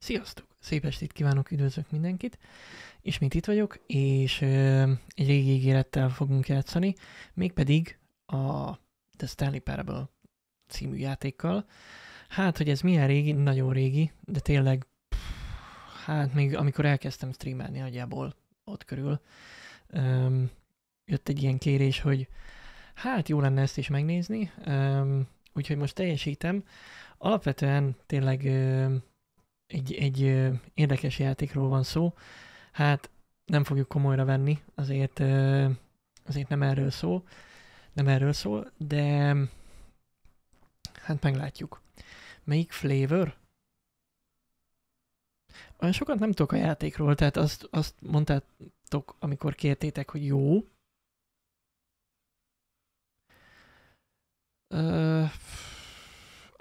Sziasztok! Szép estét kívánok, üdvözlök mindenkit! Ismét itt vagyok, és egy régi ígérettel fogunk játszani, mégpedig a The Stanley Parable című játékkal. Hát, hogy ez milyen régi, nagyon régi, de tényleg, hát még amikor elkezdtem streamelni nagyjából ott körül, jött egy ilyen kérés, hogy hát jó lenne ezt is megnézni, úgyhogy most teljesítem. Alapvetően tényleg egy érdekes játékról van szó. Hát nem fogjuk komolyra venni, azért nem erről szól, de hát meglátjuk. Melyik flavor? Olyan sokat nem tudok a játékról, tehát azt mondtátok, amikor kértétek, hogy jó.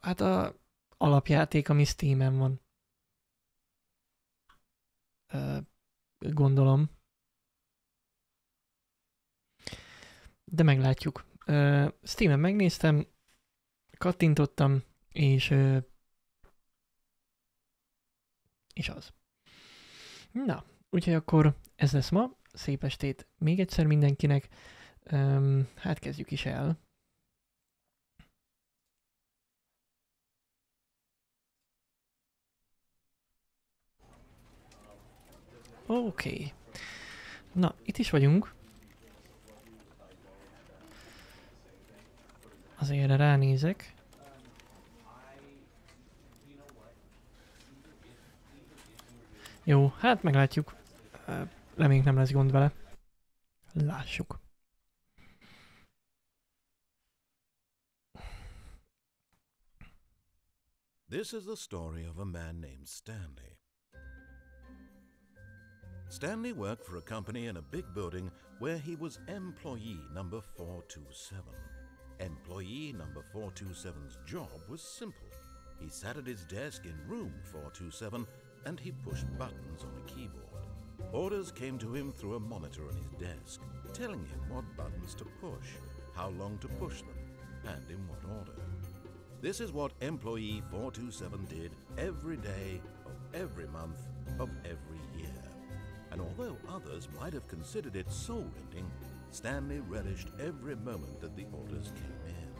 Hát a alapjáték, ami Steamen van. Gondolom. De meglátjuk. Steamen megnéztem, kattintottam, és az. Na, úgyhogy akkor ez lesz ma. Szép estét még egyszer mindenkinek. Hát kezdjük is el. Oké. Na, itt is vagyunk. Azért erre ránézek. Jó, hát meglátjuk. Reméljük nem lesz gond vele. Lássuk. This is the story of a man named Stanley. Stanley worked for a company in a big building where he was employee number 427. Employee number 427's job was simple. He sat at his desk in room 427 and he pushed buttons on a keyboard. Orders came to him through a monitor on his desk, telling him what buttons to push, how long to push them, and in what order. This is what employee 427 did every day of every month of every year. And although others might have considered it soul-rending, Stanley relished every moment that the orders came in,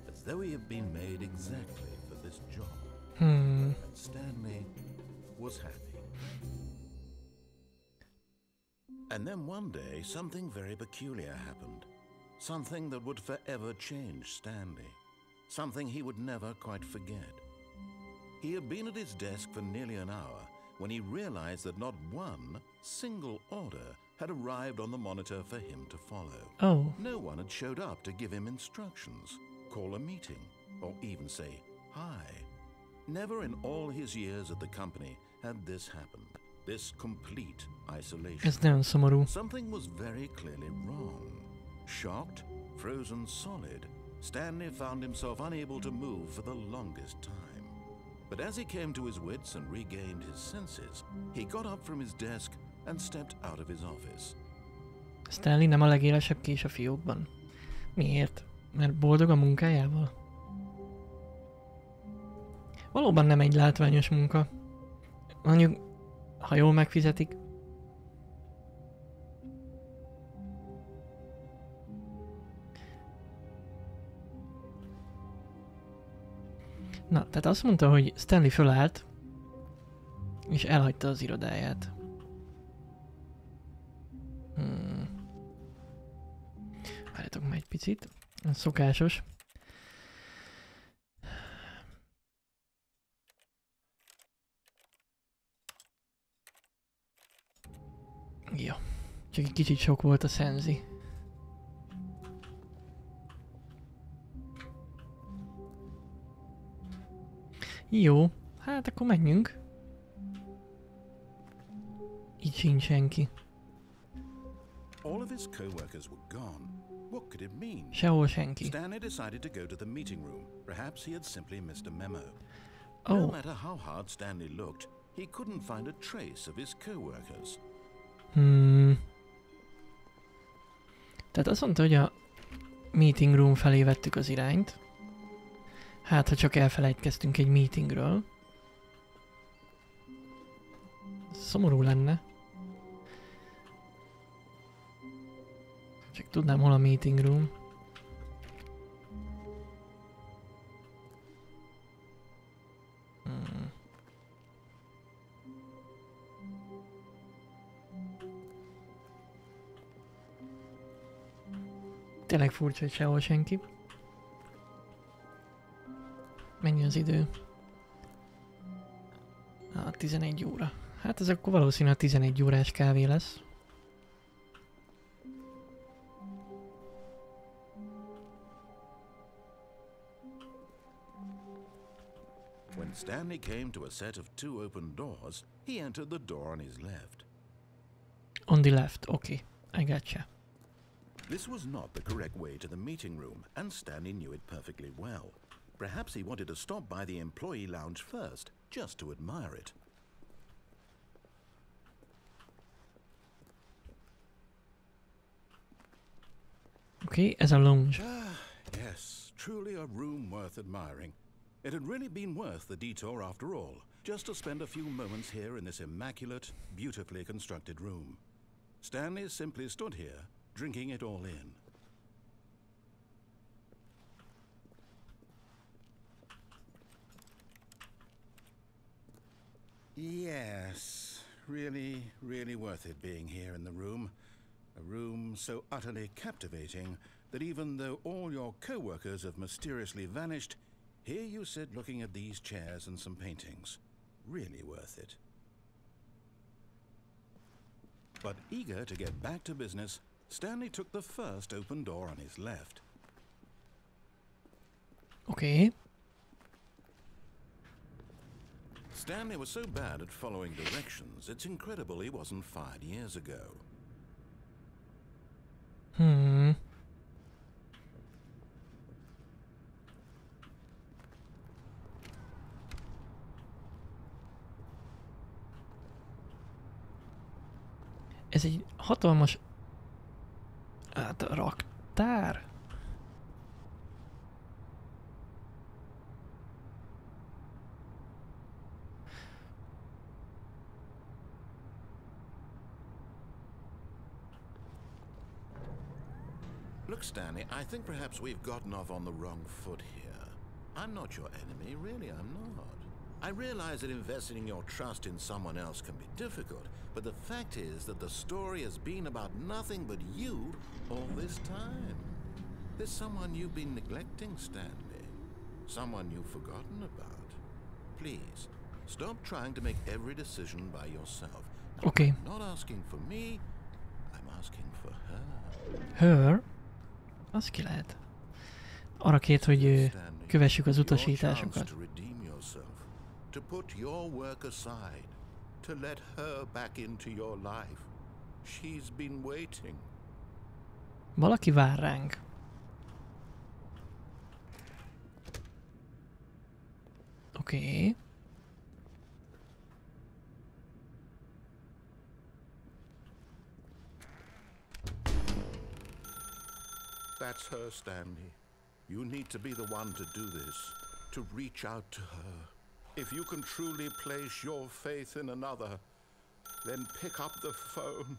as though he had been made exactly for this job. And Stanley was happy. And then one day, something very peculiar happened. Something that would forever change Stanley. Something he would never quite forget. He had been at his desk for nearly an hour when he realized that not one single order had arrived on the monitor for him to follow. Oh. No one had showed up to give him instructions, call a meeting, or even say hi. Never in all his years at the company had this happened. This complete isolation. Ez nagyon szomorú. Something was very clearly wrong. Shocked, frozen solid, Stanley found himself unable to move for the longest time. But as he came to his wits and regained his senses, he got up from his desk and stepped out of his office. Stanley nem a legélesebb kés a fiókban. Miért? Mert boldog a munkájával? Valóban nem egy látványos munka. Mondjuk, ha jól megfizetik. Na, tehát azt mondta, hogy Stanley fölállt, és elhagyta az irodáját. Várjatok már egy picit. Ez szokásos. Jó. Csak egy kicsit sok volt a szenzi. Jó, hát akkor menjünk. Így sincs senki. All of his co-workers were gone. What could it mean? Sehol senki. Stanley decided to go to the meeting room. Perhaps he had simply missed a memo. Oh. No matter how hard Stanley looked, he couldn't find a trace of his co-workers. Tehát azt mondta, hogy a meeting room felé vettük az irányt. Hát, ha csak elfelejtkeztünk egy meetingről. Szomorú lenne. Csak tudnám, hol a meeting room. Tényleg furcsa, hogy sehol senki. Mennyi az idő? 11 óra. Hát ez akkor valószínűleg 11 órás kávé lesz. When Stanley came to a set of 2 open doors, he entered the door on his left. On the left, okay. I gotcha. This was not the correct way to the meeting room, and Stanley knew it perfectly well. Perhaps he wanted to stop by the employee lounge first, just to admire it. Okay, ez a lounge. Yes, truly a room worth admiring. It had really been worth the detour after all, just to spend a few moments here in this immaculate, beautifully constructed room. Stanley simply stood here, drinking it all in. Yes, really worth it being here in the room. A room so utterly captivating that even though all your co-workers have mysteriously vanished, here you sit looking at these chairs and some paintings. Really worth it. But eager to get back to business, Stanley took the first open door on his left. Okay. Stanley was so bad at following directions, it's incredible he wasn't fired years ago. Ez egy hatalmas raktár. Look, Stanley, I think perhaps we've gotten off on the wrong foot here. I'm not your enemy, really, I'm not. I realize that investing your trust in someone else can be difficult, but the fact is that the story has been about nothing but you all this time. There's someone you've been neglecting, Stanley. Someone you've forgotten about. Please, stop trying to make every decision by yourself. Okay. I'm not asking for me, I'm asking for her. Her? Az ki lehet. Arra kért, hogy kövessük az utasításokat. To put your work aside, to let her back into your life. She's been waiting. Valaki vár ránk. Oké. That's her, Stanley. You need to be the one to do this, to reach out to her. If you can truly place your faith in another, then pick up the phone.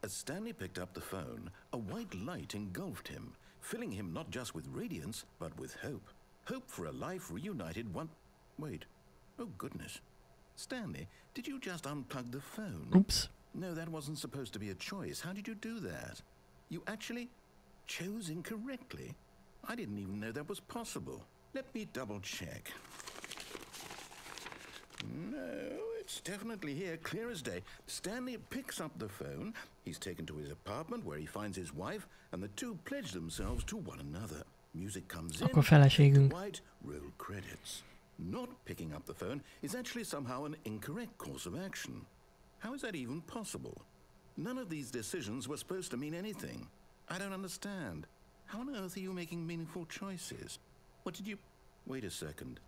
As Stanley picked up the phone, a white light engulfed him, filling him not just with radiance, but with hope. Hope for a life reunited one... Wait. Oh, goodness. Stanley, did you just unplug the phone? Oops. No, that wasn't supposed to be a choice. How did you do that? You actually chose incorrectly? I didn't even know that was possible. Let me double check. No, it's definitely here, clear as day. Stanley picks up the phone. He's taken to his apartment where he finds his wife, and the two pledge themselves to one another. Music comes in. Akkor feleségünk. White, roll credits. Not picking up the phone is actually somehow an incorrect course of action. How is that even possible? None of these decisions were supposed to mean anything. I don't understand. How on earth are you making meaningful choices? What did you... Wait a second.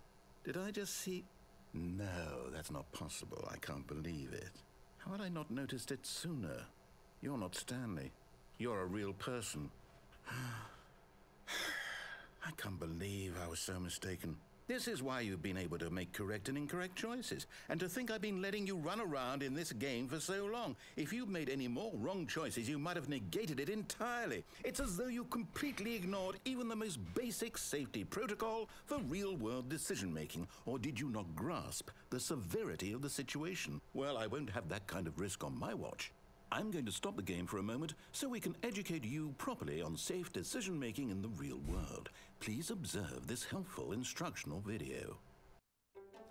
Did I just see... No, that's not possible. I can't believe it. How had I not noticed it sooner? You're not Stanley. You're a real person. I can't believe I was so mistaken. This is why you've been able to make correct and incorrect choices. And to think I've been letting you run around in this game for so long. If you'd made any more wrong choices, you might have negated it entirely. It's as though you completely ignored even the most basic safety protocol for real-world decision-making. Or did you not grasp the severity of the situation? Well, I won't have that kind of risk on my watch. I'm going to stop the game for a moment so we can educate you properly on safe decision-making in the real world. Please observe this helpful instructional video.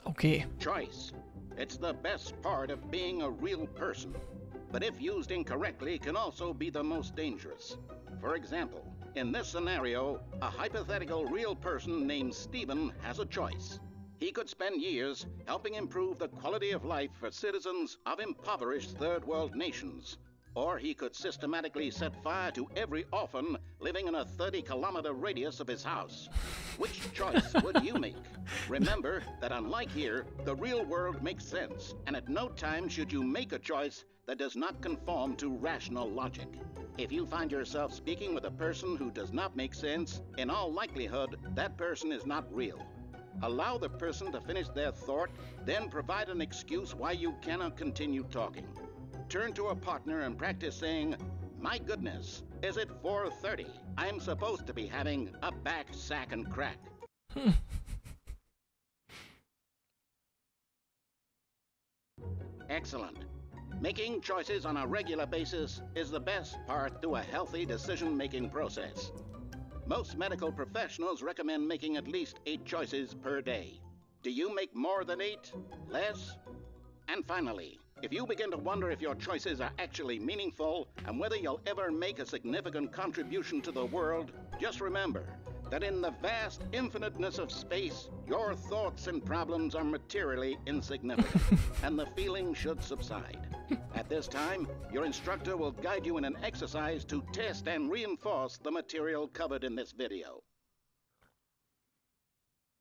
Okay. Choice. It's the best part of being a real person. But if used incorrectly, can also be the most dangerous. For example, in this scenario, a hypothetical real person named Stephen has a choice. He could spend years helping improve the quality of life for citizens of impoverished third world nations. Or he could systematically set fire to every orphan living in a 30-kilometer radius of his house. Which choice would you make? Remember that unlike here, the real world makes sense, and at no time should you make a choice that does not conform to rational logic. If you find yourself speaking with a person who does not make sense, in all likelihood, that person is not real. Allow the person to finish their thought, then provide an excuse why you cannot continue talking. Turn to a partner and practice saying, "My goodness, is it 4:30? I'm supposed to be having a back, sack, and crack." Excellent. Making choices on a regular basis is the best part to a healthy decision-making process. Most medical professionals recommend making at least 8 choices per day. Do you make more than 8? Less? And finally, if you begin to wonder if your choices are actually meaningful and whether you'll ever make a significant contribution to the world, just remember that in the vast infiniteness of space, your thoughts and problems are materially insignificant, and the feeling should subside. At this time, your instructor will guide you in an exercise to test and reinforce the material covered in this video.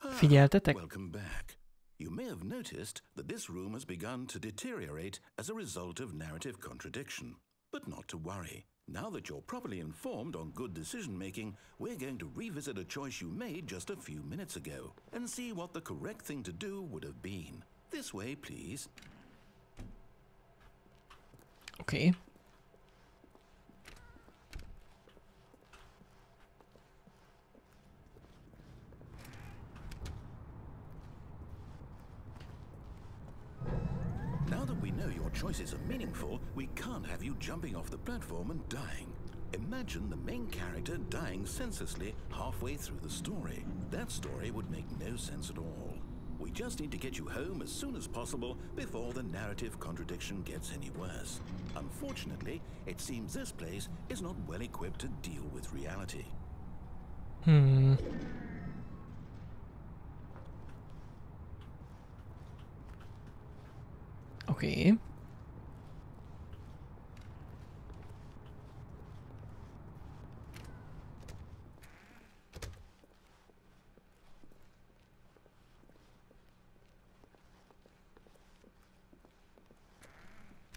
Figyeltetek? Welcome back. You may have noticed that this room has begun to deteriorate as a result of narrative contradiction. But not to worry. Now that you're properly informed on good decision-making, we're going to revisit a choice you made just a few minutes ago and see what the correct thing to do would have been. This way, please. Okay. Now that we know your choices are meaningful, we can't have you jumping off the platform and dying. Imagine the main character dying senselessly halfway through the story. That story would make no sense at all. We just need to get you home as soon as possible before the narrative contradiction gets any worse. Unfortunately, it seems this place is not well equipped to deal with reality. Okay.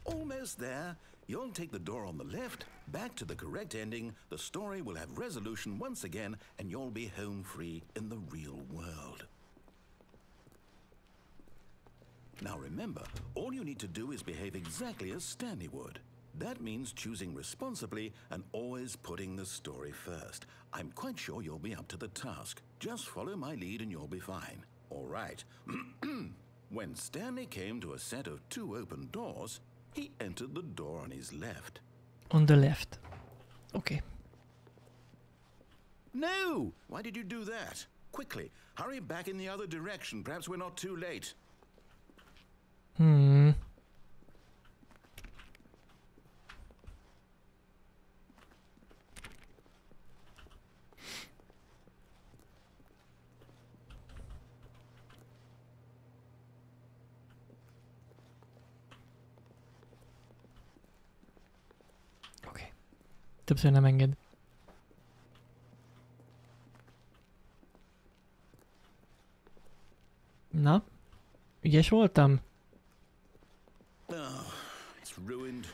Almost there. You'll take the door on the left, back to the correct ending, the story will have resolution once again, and you'll be home free in the real world. Now remember, all you need to do is behave exactly as Stanley would. That means choosing responsibly and always putting the story first. I'm quite sure you'll be up to the task. Just follow my lead and you'll be fine. All right. When Stanley came to a set of 2 open doors, he entered the door on his left. On the left. Okay. No! Why did you do that? Quickly, hurry back in the other direction. Perhaps we're not too late. Oké. Többször nem enged. Na? Ügyes voltam? Oh, it's ruined.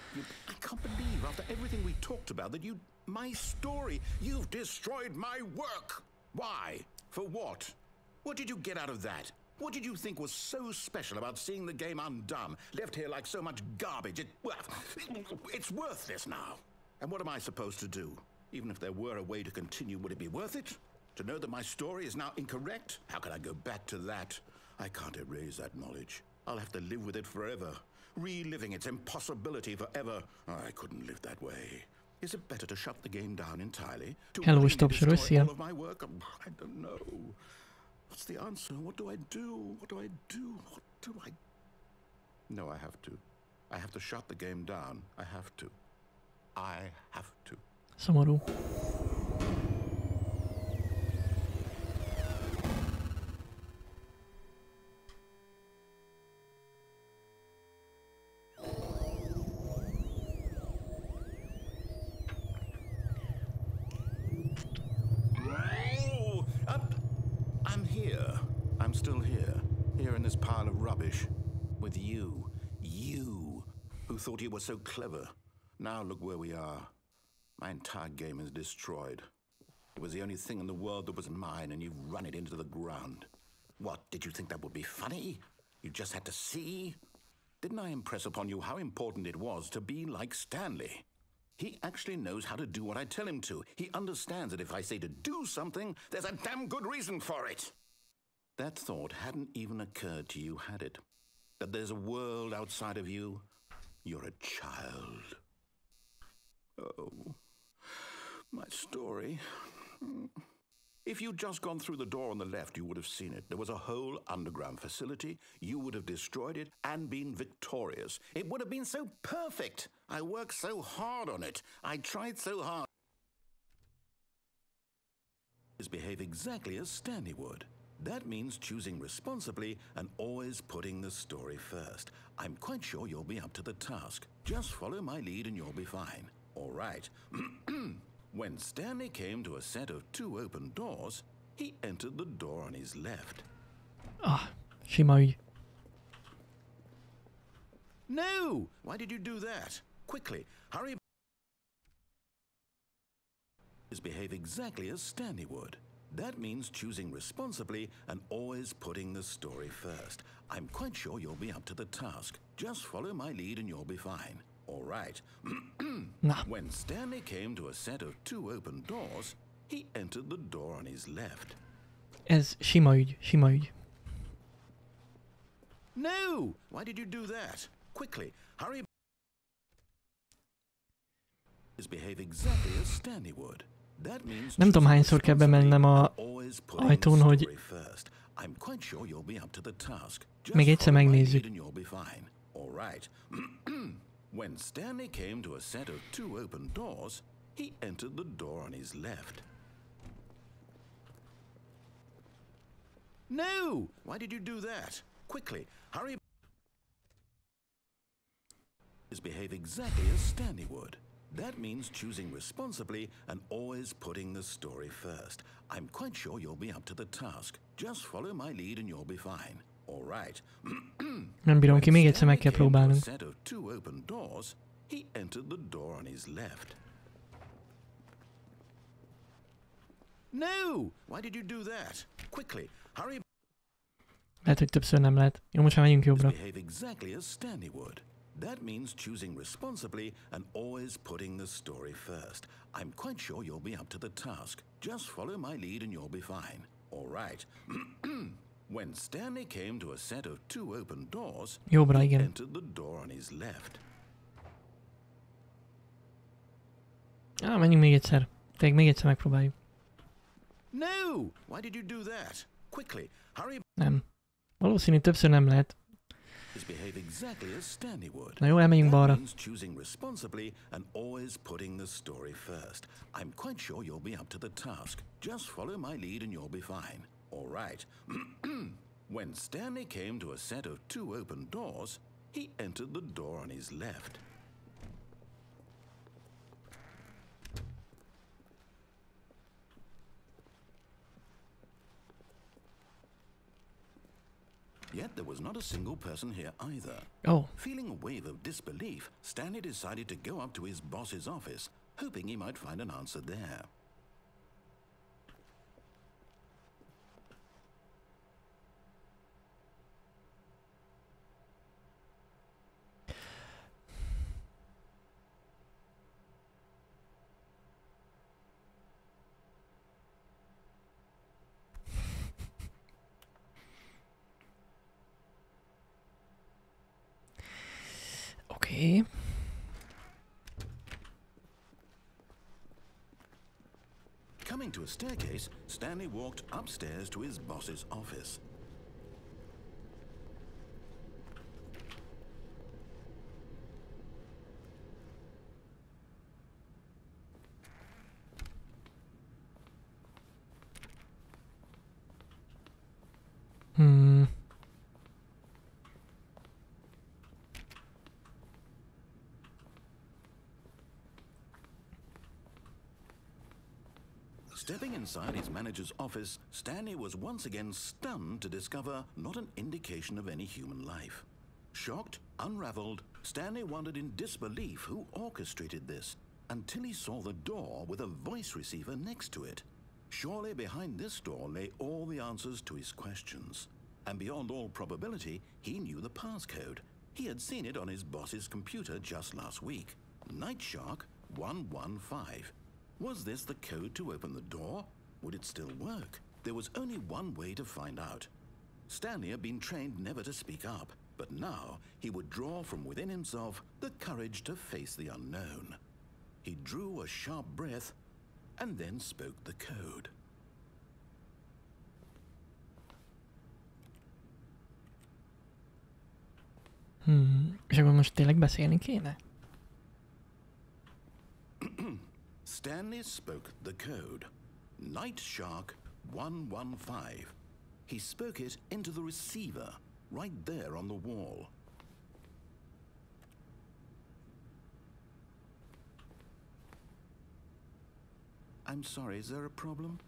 I can't believe after everything we talked about that my story, you've destroyed my work. Why? For what? What did you get out of that? What did you think was so special about seeing the game undone, left here like so much garbage? It's worthless now. And what am I supposed to do? Even if there were a way to continue, would it be worth it? To know that my story is now incorrect? How can I go back to that? I can't erase that knowledge. I'll have to live with it forever, reliving its impossibility forever. I couldn't live that way. Is it better to shut the game down entirely? To Hello, stop destroy Russia. all of my work? I don't know. What's the answer? What do I do? What do I do? What do I... No, I have to. I have to shut the game down. I have to. I have to. Szomorú. I'm here. I'm still here. Here in this pile of rubbish. With you. You. Who thought you were so clever. Now look where we are. My entire game is destroyed. It was the only thing in the world that was mine, and you've run it into the ground. What, did you think that would be funny? You just had to see? Didn't I impress upon you how important it was to be like Stanley? He actually knows how to do what I tell him to. He understands that if I say to do something, there's a damn good reason for it. That thought hadn't even occurred to you, had it? That there's a world outside of you? You're a child. Oh, my story. If you'd just gone through the door on the left, you would have seen it. There was a whole underground facility. You would have destroyed it and been victorious. It would have been so perfect. I worked so hard on it. I tried so hard. Behave exactly as Stanley would. That means choosing responsibly and always putting the story first. I'm quite sure you'll be up to the task. Just follow my lead and you'll be fine. All right. When Stanley came to a set of 2 open doors, he entered the door on his left. Ah, sima ügy. No! Why did you do that? Quickly, hurry. Behave exactly as Stanley would. That means choosing responsibly and always putting the story first. I'm quite sure you'll be up to the task. Just follow my lead and you'll be fine. All right. When Stanley came to a set of 2 open doors, he entered the door on his left. Ez sima ügy, sima ügy. No! Why did you do that? Quickly, hurry. Behave exactly as Stanley would. That means Nem tudom hányszor kell bemennem a ajtón, hogy I'm quite sure you'll be up to the task. még egyszer megnézzük. All right. When Stanley came to a set of 2 open doors, he entered the door on his left. No! Why did you do that? Quickly, hurry. Behave exactly as Stanley would. That means choosing responsibly and always putting the story first. I'm quite sure you'll be up to the task. Just follow my lead and you'll be fine. All right. Nem bírom ki, még egyszer meg kell próbálnunk. Set of 2 open doors, he entered the door on his left. No! Why did you do that? Quickly, hurry. Lehet, hogy többször nem lehet. Jó, most már megyünk jobbra. Behave exactly as Stanley would. That means choosing responsibly and always putting the story first. I'm quite sure you'll be up to the task. Just follow my lead and you'll be fine. All right. When Stanley came to a set of 2 open doors, Jobbra, he igen. entered the door on his left. Menjünk még egyszer. Tényleg még egyszer megpróbáljuk. No! Why did you do that? Quickly, hurry. Nem. Valószínű többször nem lehet. Behave exactly as Stanley would. Na jó, elmegyünk balra. Choosing responsibly and always putting the story first. I'm quite sure you'll be up to the task. Just follow my lead and you'll be fine. All right. When Stanley came to a set of 2 open doors, he entered the door on his left. Yet there was not a single person here either. Oh. Feeling a wave of disbelief, Stanley decided to go up to his boss's office, hoping he might find an answer there. Oké. Coming to a staircase, Stanley walked upstairs to his boss's office. Stepping inside his manager's office, Stanley was once again stunned to discover not an indication of any human life. Shocked, unraveled, Stanley wondered in disbelief who orchestrated this, until he saw the door with a voice receiver next to it. Surely behind this door lay all the answers to his questions. And beyond all probability, he knew the passcode. He had seen it on his boss's computer just last week. Nightshark 115. Was this the code to open the door? Would it still work? There was only one way to find out. Stanley had been trained never to speak up, but now he would draw from within himself the courage to face the unknown. He drew a sharp breath and then spoke the code. És akkor most tényleg beszélni kéne? Stanley spoke the code. Nightshark 115. He spoke it into the receiver, right there on the wall. I'm sorry, is there a problem?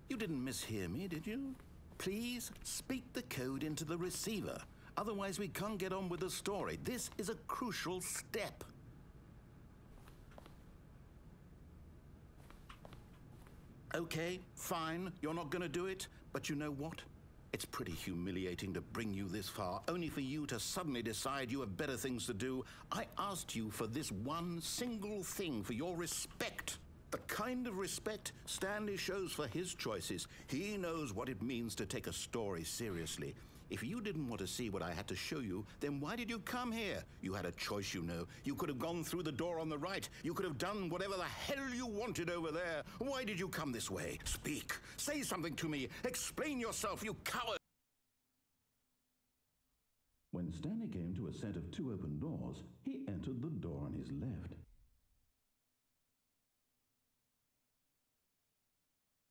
You didn't mishear me, did you? Please speak the code into the receiver. Otherwise we can't get on with the story. This is a crucial step. Okay, fine, you're not gonna do it, but you know what? It's pretty humiliating to bring you this far, only for you to suddenly decide you have better things to do. I asked you for this one single thing, for your respect. The kind of respect Stanley shows for his choices. He knows what it means to take a story seriously. If you didn't want to see what I had to show you, then why did you come here? You had a choice, you know. You could have gone through the door on the right. You could have done whatever the hell you wanted over there. Why did you come this way? Speak. Say something to me. Explain yourself, you coward. When Stanley came to a set of two open doors, he entered the door on his left.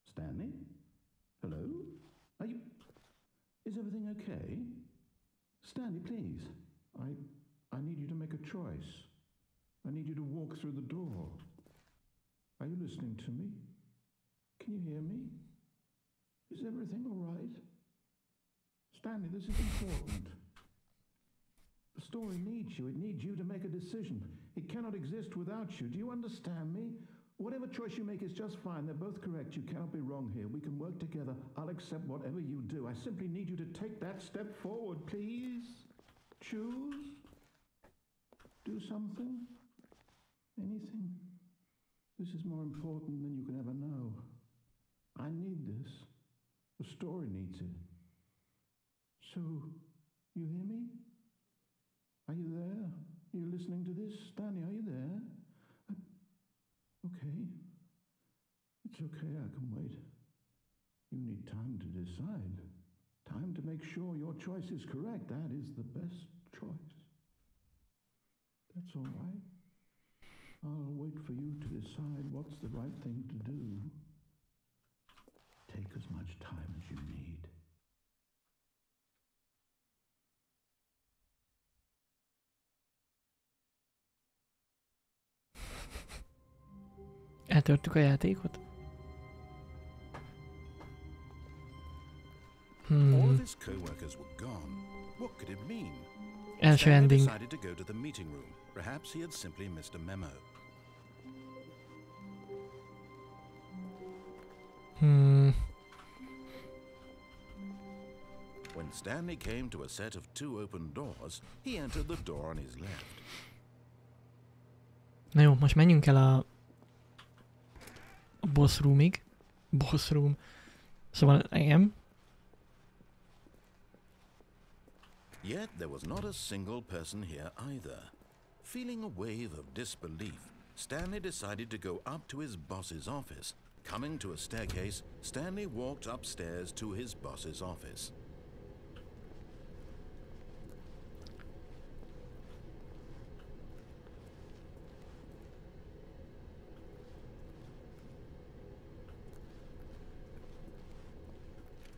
Stanley? Hello? Are you... Is everything okay? Stanley, please. I need you to make a choice. I need you to walk through the door. Are you listening to me? Can you hear me? Is everything all right? Stanley, this is important. The story needs you. It needs you to make a decision. It cannot exist without you. Do you understand me? Whatever choice you make is just fine. They're both correct. You cannot be wrong here. We can work together. I'll accept whatever you do. I simply need you to take that step forward, please. Choose. Do something. Anything. This is more important than you can ever know. I need this. The story needs it. So, you hear me? Are you there? Are you listening to this? Stanley, are you there? Okay. It's okay, I can wait. You need time to decide. Time to make sure your choice is correct. That is the best choice. That's all right. I'll wait for you to decide what's the right thing to do. Take as much time as you need. Eltörtük a játékot? All of his co-workers were gone. What could it mean? Első Stanley ending. decided to go to the meeting room. Perhaps he had simply missed a memo. When Stanley came to a set of two open doors, he entered the door on his left. Na jó, most menjünk el a boss roomig. Boss room. Szóval, igen. Yet there was not a single person here either. Feeling a wave of disbelief, Stanley decided to go up to his boss's office. Coming to a staircase, Stanley walked upstairs to his boss's office.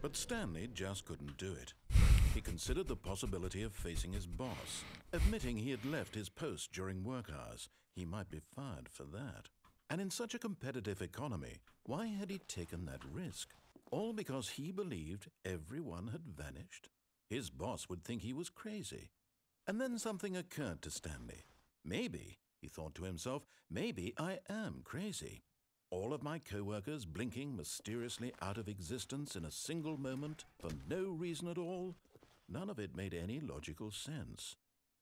But Stanley just couldn't do it. He considered the possibility of facing his boss. Admitting he had left his post during work hours, he might be fired for that. And in such a competitive economy, why had he taken that risk? All because he believed everyone had vanished? His boss would think he was crazy. And then something occurred to Stanley. Maybe, he thought to himself, maybe I am crazy. All of my co-workers blinking mysteriously out of existence in a single moment for no reason at all? None of it made any logical sense.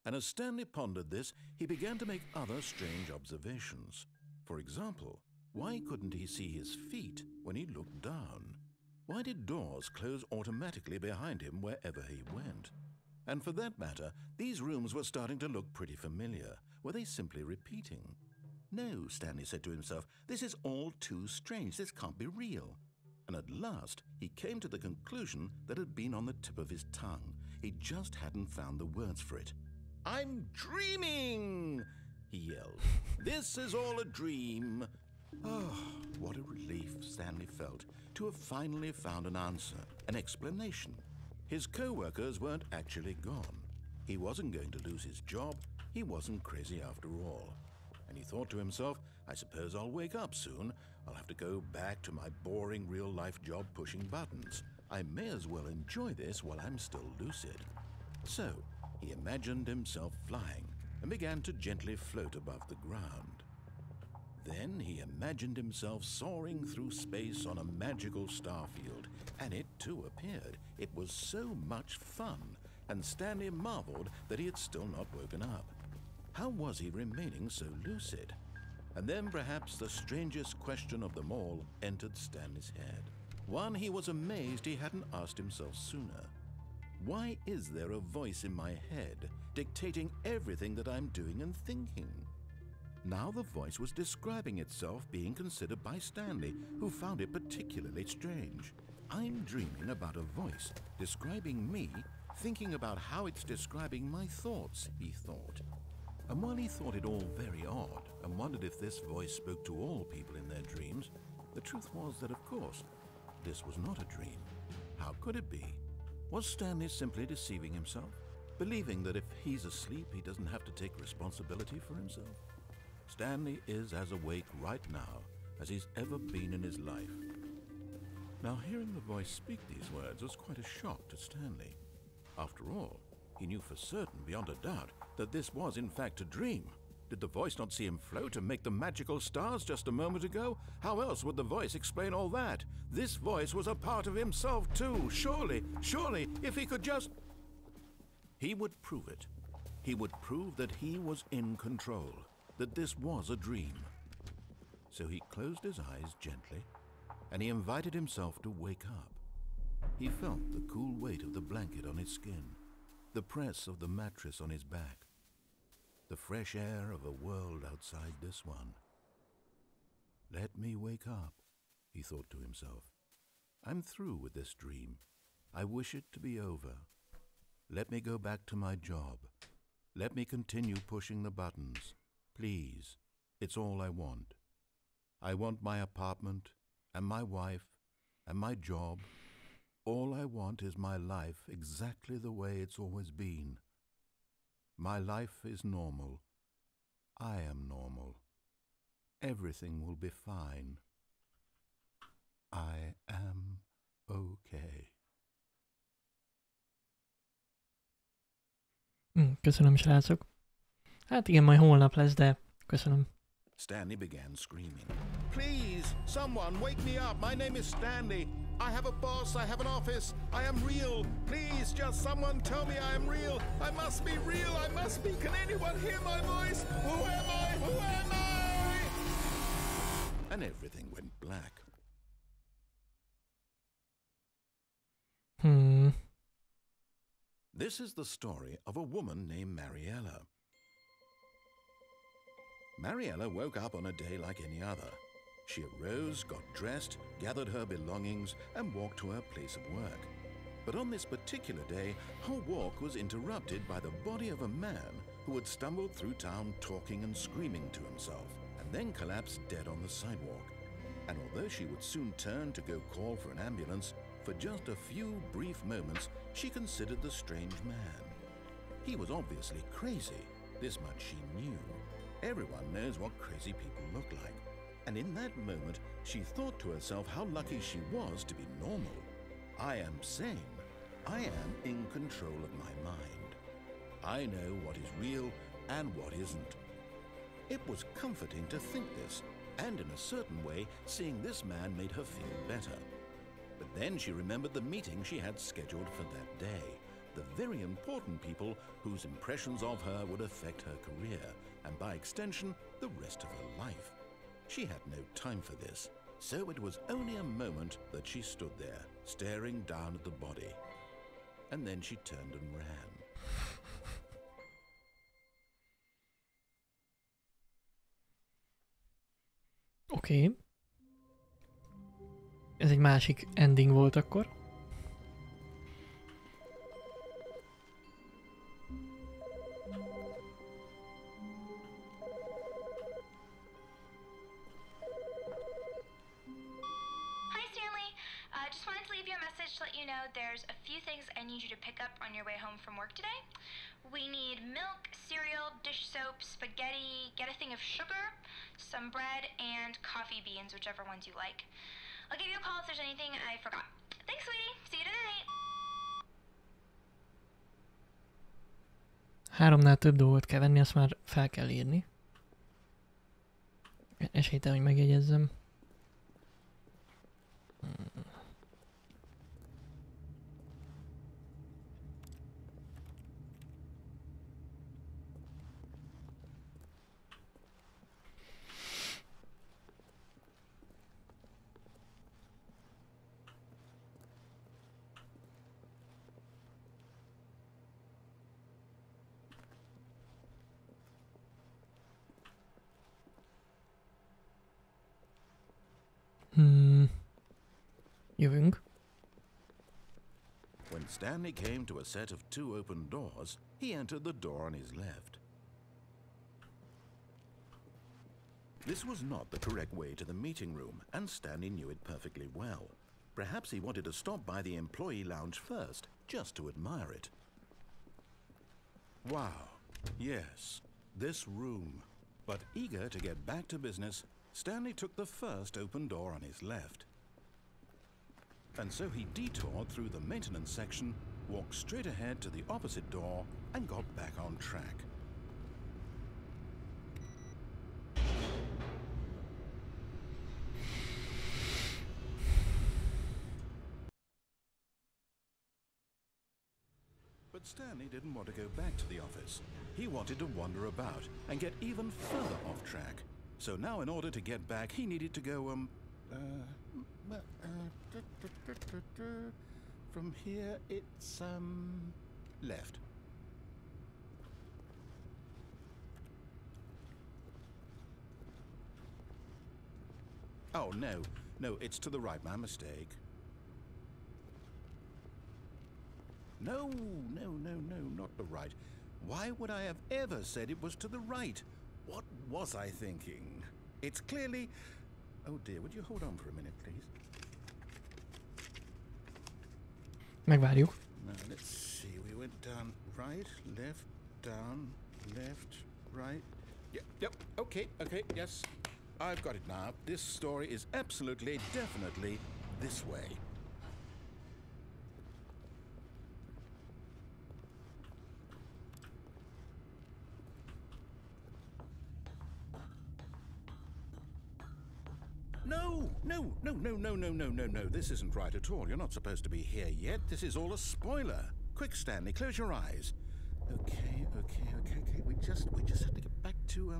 And as Stanley pondered this, he began to make other strange observations. For example, why couldn't he see his feet when he looked down? Why did doors close automatically behind him wherever he went? And for that matter, these rooms were starting to look pretty familiar. Were they simply repeating? No, Stanley said to himself, this is all too strange. This can't be real. And at last, he came to the conclusion that had been on the tip of his tongue. He just hadn't found the words for it. I'm dreaming, he yelled. This is all a dream. Oh, what a relief Stanley felt to have finally found an answer, an explanation. His co-workers weren't actually gone. He wasn't going to lose his job. He wasn't crazy after all. And he thought to himself, I suppose I'll wake up soon. I'll have to go back to my boring real-life job pushing buttons. I may as well enjoy this while I'm still lucid. So, he imagined himself flying and began to gently float above the ground. Then he imagined himself soaring through space on a magical starfield, and it too appeared. It was so much fun, and Stanley marveled that he had still not woken up. How was he remaining so lucid? And then perhaps the strangest question of them all entered Stanley's head. One he was amazed he hadn't asked himself sooner. Why is there a voice in my head dictating everything that I'm doing and thinking? Now the voice was describing itself being considered by Stanley, who found it particularly strange. I'm dreaming about a voice describing me, thinking about how it's describing my thoughts, he thought. And while he thought it all very odd and wondered if this voice spoke to all people in their dreams, the truth was that, of course, this was not a dream. How could it be? Was Stanley simply deceiving himself, believing that if he's asleep, he doesn't have to take responsibility for himself? Stanley is as awake right now as he's ever been in his life. Now, hearing the voice speak these words was quite a shock to Stanley. After all, he knew for certain, beyond a doubt, that this was in fact a dream. Did the voice not see him float and make the magical stars just a moment ago? How else would the voice explain all that? This voice was a part of himself too. Surely, if he could just... He would prove it. He would prove that he was in control, that this was a dream. So he closed his eyes gently, and he invited himself to wake up. He felt the cool weight of the blanket on his skin, the press of the mattress on his back, the fresh air of a world outside this one. Let me wake up, he thought to himself. I'm through with this dream. I wish it to be over. Let me go back to my job. Let me continue pushing the buttons. Please, it's all I want. I want my apartment and my wife and my job. All I want is my life exactly the way it's always been. My life is normal. I am normal. Everything will be fine. I am okay. Köszönöm, srácok. Hát igen, majd holnap lesz, de köszönöm. Stanley began screaming. Please, someone, wake me up. My name is Stanley. I have a boss. I have an office. I am real. Please, just someone tell me I am real. I must be real. I must be. Can anyone hear my voice? Who am I? Who am I? And everything went black. This is the story of a woman named Mariella. Mariella woke up on a day like any other. She arose, got dressed, gathered her belongings, and walked to her place of work. But on this particular day, her walk was interrupted by the body of a man who had stumbled through town talking and screaming to himself, and then collapsed dead on the sidewalk. And although she would soon turn to go call for an ambulance, for just a few brief moments she considered the strange man. He was obviously crazy, this much she knew. Everyone knows what crazy people look like. And in that moment, she thought to herself how lucky she was to be normal. I am sane. I am in control of my mind. I know what is real and what isn't. It was comforting to think this, and in a certain way, seeing this man made her feel better. But then she remembered the meeting she had scheduled for that day, the very important people whose impressions of her would affect her career, and by extension, the rest of her life. She had no time for this, so it was only a moment that she stood there, staring down at the body. And then she turned and ran. Oké. Ez egy másik ending volt akkor. Just wanted to leave you a message to let you know there's a few things I need you to pick up on your way home from work today. We need milk, cereal, dish soap, spaghetti, get a thing of sugar, some bread, and coffee beans, whichever ones you like. I'll give you a call if there's anything I forgot. Thanks, sweetie. See you tonight. 3-nál több dolgot kell venni, azt már fel kell írni. Esélytem, hogy megjegyezzem. Jövünk. When Stanley came to a set of 2 open doors, he entered the door on his left. This was not the correct way to the meeting room, and Stanley knew it perfectly well. Perhaps he wanted to stop by the employee lounge first, just to admire it. Wow, yes, this room. But eager to get back to business, Stanley took the first open door on his left. And so he detoured through the maintenance section, walked straight ahead to the opposite door, and got back on track. But Stanley didn't want to go back to the office. He wanted to wander about and get even further off track. So now in order to get back, he needed to go, from here it's, left. Oh, no, it's to the right, my mistake. No, not the right. Why would I have ever said it was to the right? What was I thinking? It's clearly... Oh dear, would you hold on for a minute, please? Megvárjuk. Now, let's see. We went down right, left, down, left, right. Yep, okay, yes. I've got it now. This story is absolutely, definitely this way. No, this isn't right at all. You're not supposed to be here yet. This is all a spoiler. Quick, Stanley, close your eyes. Okay. We just have to get back to,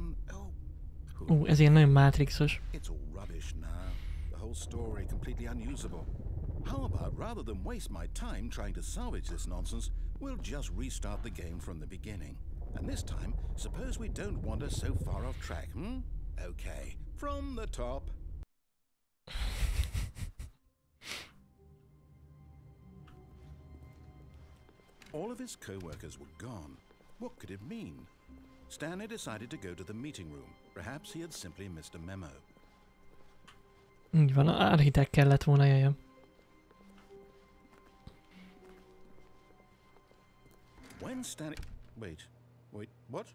Ez ilyen nagyon Matrixos. It's all rubbish now. The whole story completely unusable. How about, rather than waste my time trying to salvage this nonsense, we'll just restart the game from the beginning. And this time, suppose we don't wander so far off track, hmm? Okay, from the top. All of his co-workers were gone. What could it mean? Stanley decided to go to the meeting room. Perhaps he had simply missed a memo. Így van, architekt kellett volna jöjjön. When Stanley... Wait, what?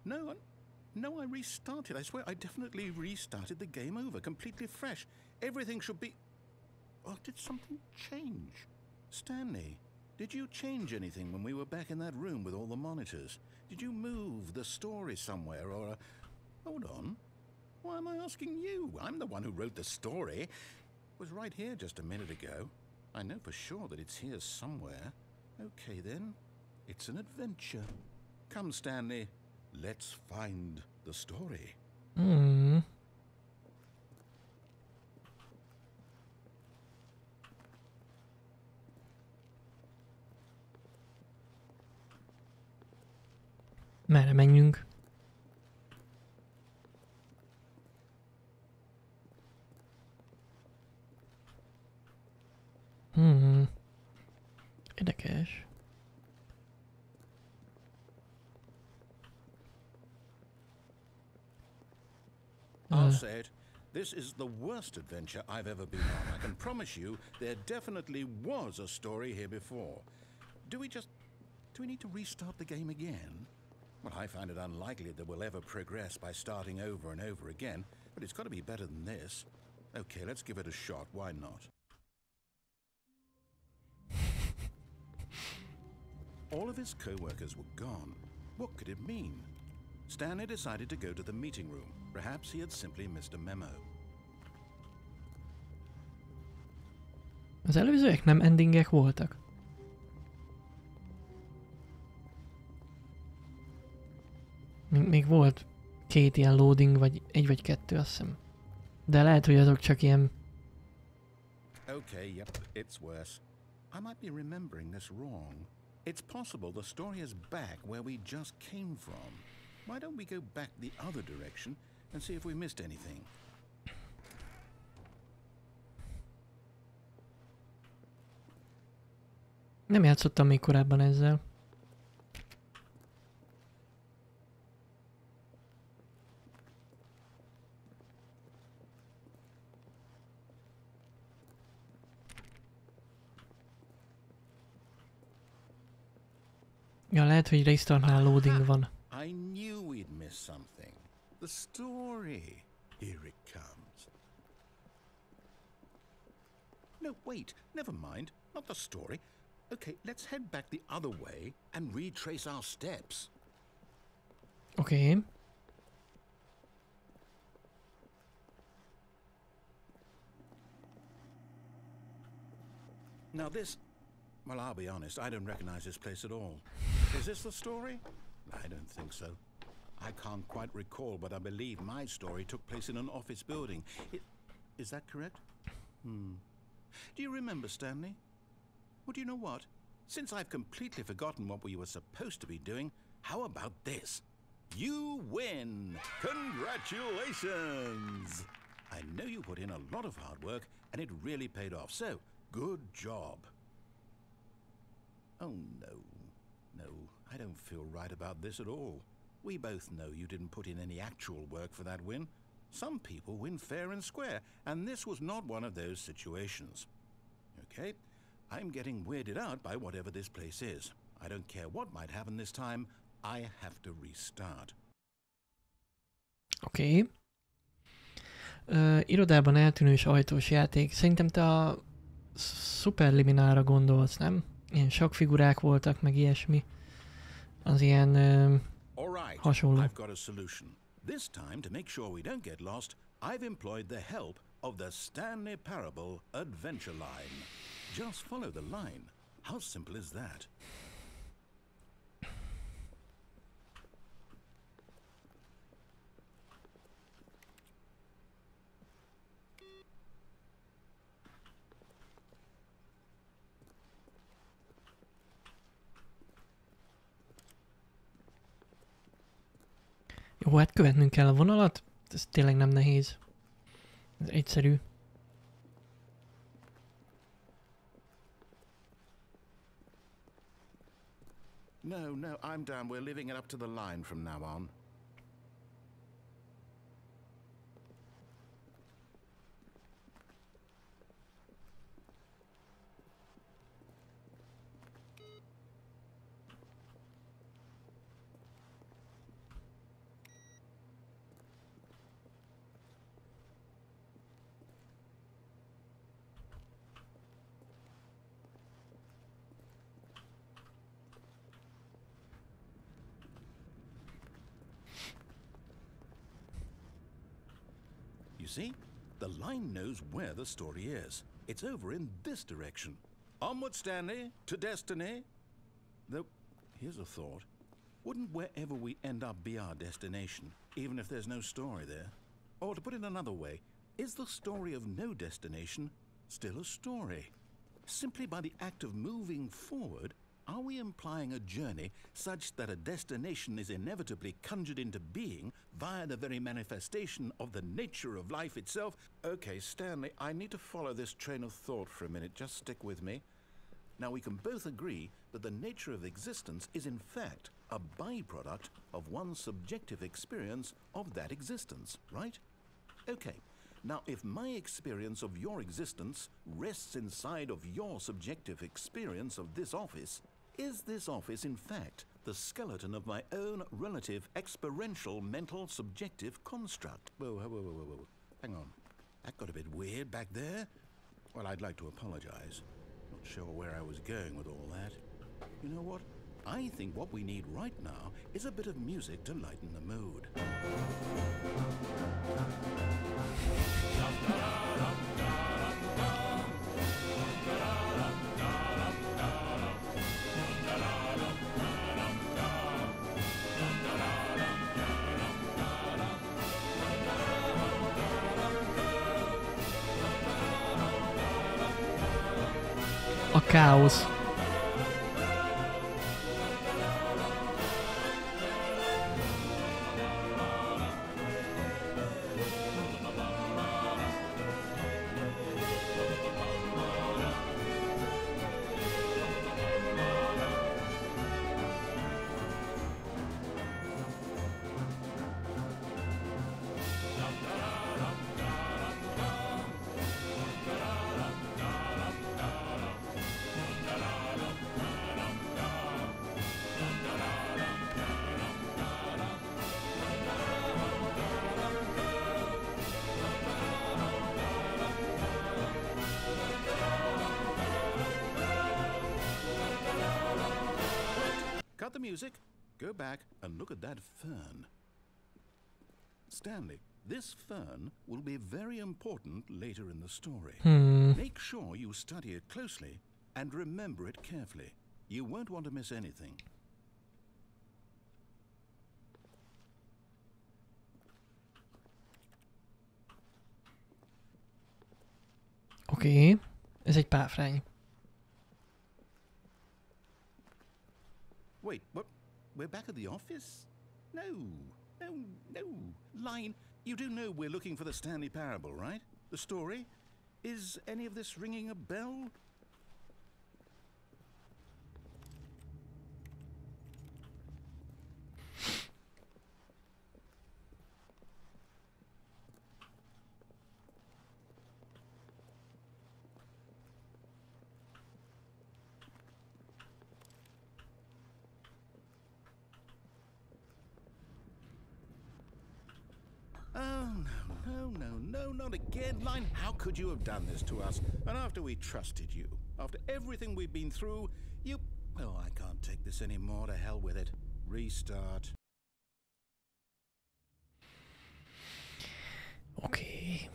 No, I restarted. I swear I definitely restarted the game over, completely fresh. Everything should be... Oh, did something change? Stanley, did you change anything when we were back in that room with all the monitors? Did you move the story somewhere or... Hold on. Why am I asking you? I'm the one who wrote the story. It was right here just a minute ago. I know for sure that it's here somewhere. Okay then. It's an adventure. Come, Stanley. Let's find the story. Merre menjünk? Érdekes. I'll say it. This is the worst adventure I've ever been on. I can promise you there definitely was a story here before. Do we need to restart the game again? Well, I find it unlikely that we'll ever progress by starting over and over again, but it's got to be better than this. Okay, let's give it a shot. Why not? All of his co-workers were gone. What could it mean? Stanley decided to go to the meeting room. Perhaps he had simply missed a memo. Az előzőek nem endingek voltak? Még volt két ilyen loading, vagy egy vagy kettő, azt hiszem. De lehet, hogy azok csak ilyen... Okay, yep, it's worse. I might be remembering this wrong. It's possible the story is back where we just came from. Why don't we go back the other direction and see if we missed anything? Nem játszottam még korábban ezzel. Ja, lehet, hogy restartnál loading van. I knew we'd miss something. The story. Here it comes. No, wait. Never mind. Not the story. Okay, let's head back the other way and retrace our steps. Okay. Now this... Well, I'll be honest, I don't recognize this place at all. Is this the story? I don't think so. I can't quite recall, but I believe my story took place in an office building. Is that correct? Do you remember, Stanley? Well, do you know what? Since I've completely forgotten what we were supposed to be doing, how about this? You win! Congratulations! I know you put in a lot of hard work, and it really paid off, so good job. Oh, no, I don't feel right about this at all. We both know you didn't put in any actual work for that win. Some people win fair and square, and this was not one of those situations. Okay, I'm getting weirded out by whatever this place is. I don't care what might happen this time, I have to restart. Oké. Irodában eltűnős ajtós játék. Szerintem te a Superliminalra gondolsz, nem? Ilyen sakkfigurák voltak, meg ilyesmi. Az ilyen hasonló. I've got a solution. This time, to make sure we don't get lost, I've employed the help of the Stanley Parable Adventure Line. Just follow the line. How simple is that? Ó, hát követnünk kell a vonalat? Ez tényleg nem nehéz. Ez egyszerű. No, no, I'm down. We're leaving it up to the line from now on. You see? The line knows where the story is. It's over in this direction. Onward, Stanley, to destiny. Though, here's a thought. Wouldn't wherever we end up be our destination, even if there's no story there? Or to put it another way, is the story of no destination still a story? Simply by the act of moving forward, are we implying a journey such that a destination is inevitably conjured into being via the very manifestation of the nature of life itself? Okay, Stanley, I need to follow this train of thought for a minute. Just stick with me. Now, we can both agree that the nature of existence is in fact a byproduct of one's subjective experience of that existence, right? Okay. Now, if my experience of your existence rests inside of your subjective experience of this office, is this office, in fact, the skeleton of my own relative experiential mental subjective construct? Whoa, whoa, whoa, whoa, whoa. Hang on. That got a bit weird back there. Well, I'd like to apologize. Not sure where I was going with all that. You know what? I think what we need right now is a bit of music to lighten the mood. A káosz. Cut the music, go back and look at that fern. Stanley, this fern will be very important later in the story. Make sure you study it closely and remember it carefully. You won't want to miss anything. Oké. Ez egy páfrány. Wait, what? We're back at the office? No, no, no. Line, you do know we're looking for the Stanley Parable, right? The story? Is any of this ringing a bell? Oh, no, not again. Line, how could you have done this to us? And after we trusted you, after everything we've been through, you... Oh, I can't take this anymore. To hell with it. Restart. Oké.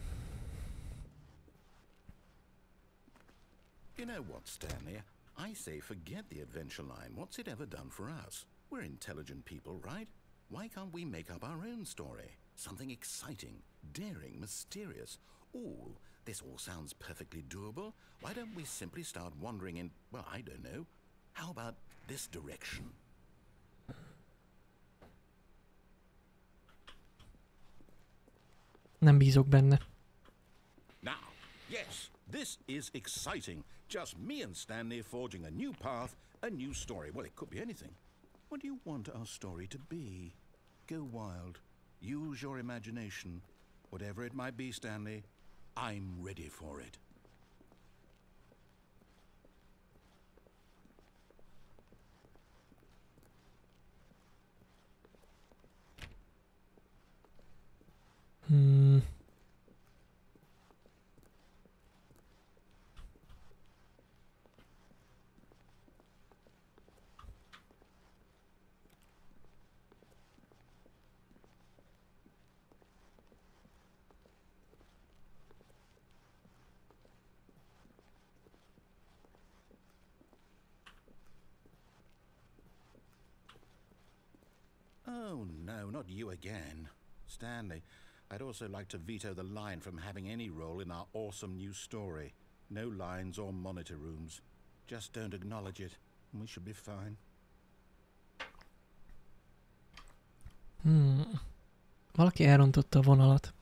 You know what, Stanley? I say forget the adventure line. What's it ever done for us? We're intelligent people, right? Why can't we make up our own story? Something exciting, daring, mysterious. Ooh, this all sounds perfectly doable. Why don't we simply start wandering in, well, I don't know. How about this direction? Nem bízok benne. Now, yes, this is exciting. Just me and Stanley forging a new path, a new story. Well, it could be anything. What do you want our story to be? Go wild. Use your imagination. Whatever it might be, Stanley, I'm ready for it. Oh, no, not you again. Stanley, I'd also like to veto the line from having any role in our awesome new story. No lines or monitor rooms. Just don't acknowledge it, and we should be fine. Valaki elrontotta a vonalat.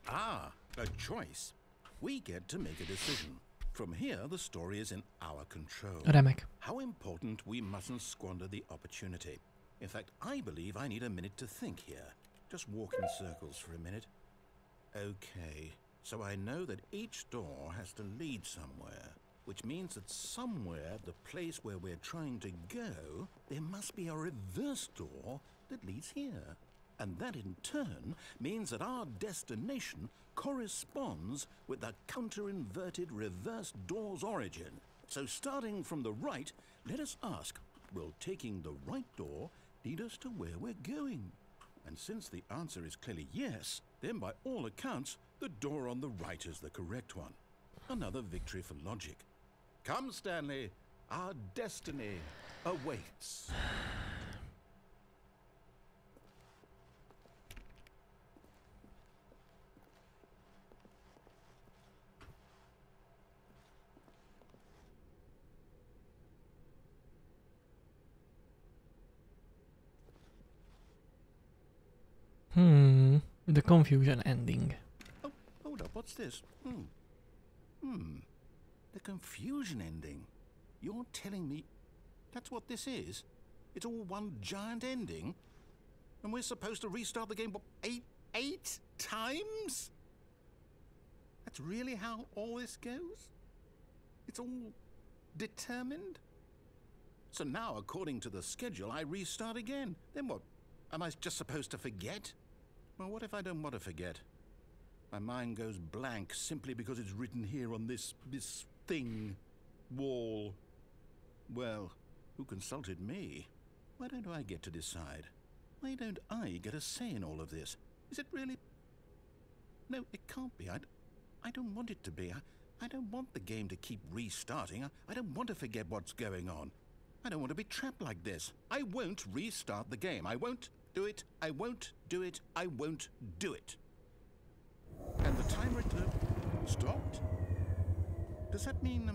Ah, a choice. We get to make a decision. From here, the story is in our control. Remek. How important we mustn't squander the opportunity. In fact, I believe I need a minute to think here. Just walk in circles for a minute. Okay, so I know that each door has to lead somewhere, which means that somewhere, the place where we're trying to go, there must be a reverse door that leads here. And that in turn means that our destination corresponds with the counter-inverted reverse door's origin. So starting from the right, let us ask, will taking the right door lead us to where we're going? And since the answer is clearly yes, then by all accounts, the door on the right is the correct one. Another victory for logic. Come, Stanley, our destiny awaits. The confusion ending. Oh, hold up, what's this? The confusion ending. You're telling me that's what this is? It's all one giant ending? And we're supposed to restart the game, what, eight times? That's really how all this goes? It's all determined? So now, according to the schedule, I restart again. Then what? Am I just supposed to forget? Well, what if I don't want to forget? My mind goes blank simply because it's written here on this thing, wall. Well, who consulted me? Why don't I get to decide? Why don't I get a say in all of this? Is it really? No, it can't be. I don't want it to be. I don't want the game to keep restarting. I don't want to forget what's going on. I don't want to be trapped like this. I won't restart the game. I won't do it. I won't do it. I won't do it. And the timer stopped? Does that mean,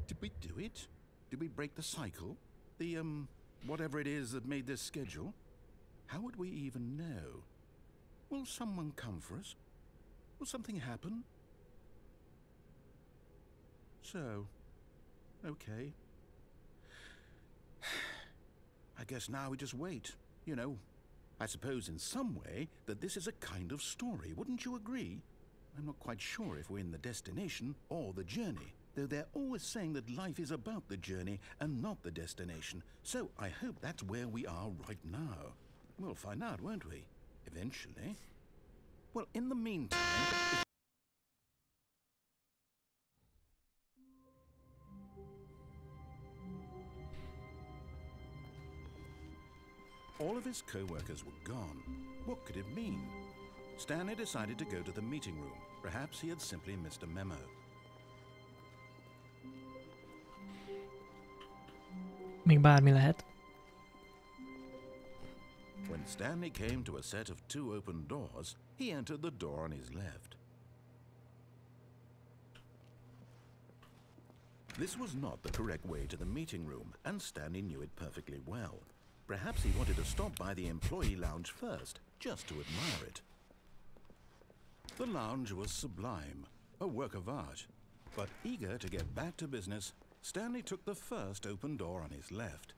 did we do it? Did we break the cycle? The, whatever it is that made this schedule? How would we even know? Will someone come for us? Will something happen? So, okay. I guess now we just wait, you know. I suppose in some way that this is a kind of story, wouldn't you agree? I'm not quite sure if we're in the destination or the journey, though they're always saying that life is about the journey and not the destination. So I hope that's where we are right now. We'll find out, won't we? Eventually. Well, in the meantime... All of his co-workers were gone. What could it mean? Stanley decided to go to the meeting room. Perhaps he had simply missed a memo. még bármi lehet. When Stanley came to a set of 2 open doors, he entered the door on his left. This was not the correct way to the meeting room, and Stanley knew it perfectly well. Perhaps he wanted to stop by the employee lounge first, just to admire it. The lounge was sublime, a work of art. But eager to get back to business, Stanley took the first open door on his left.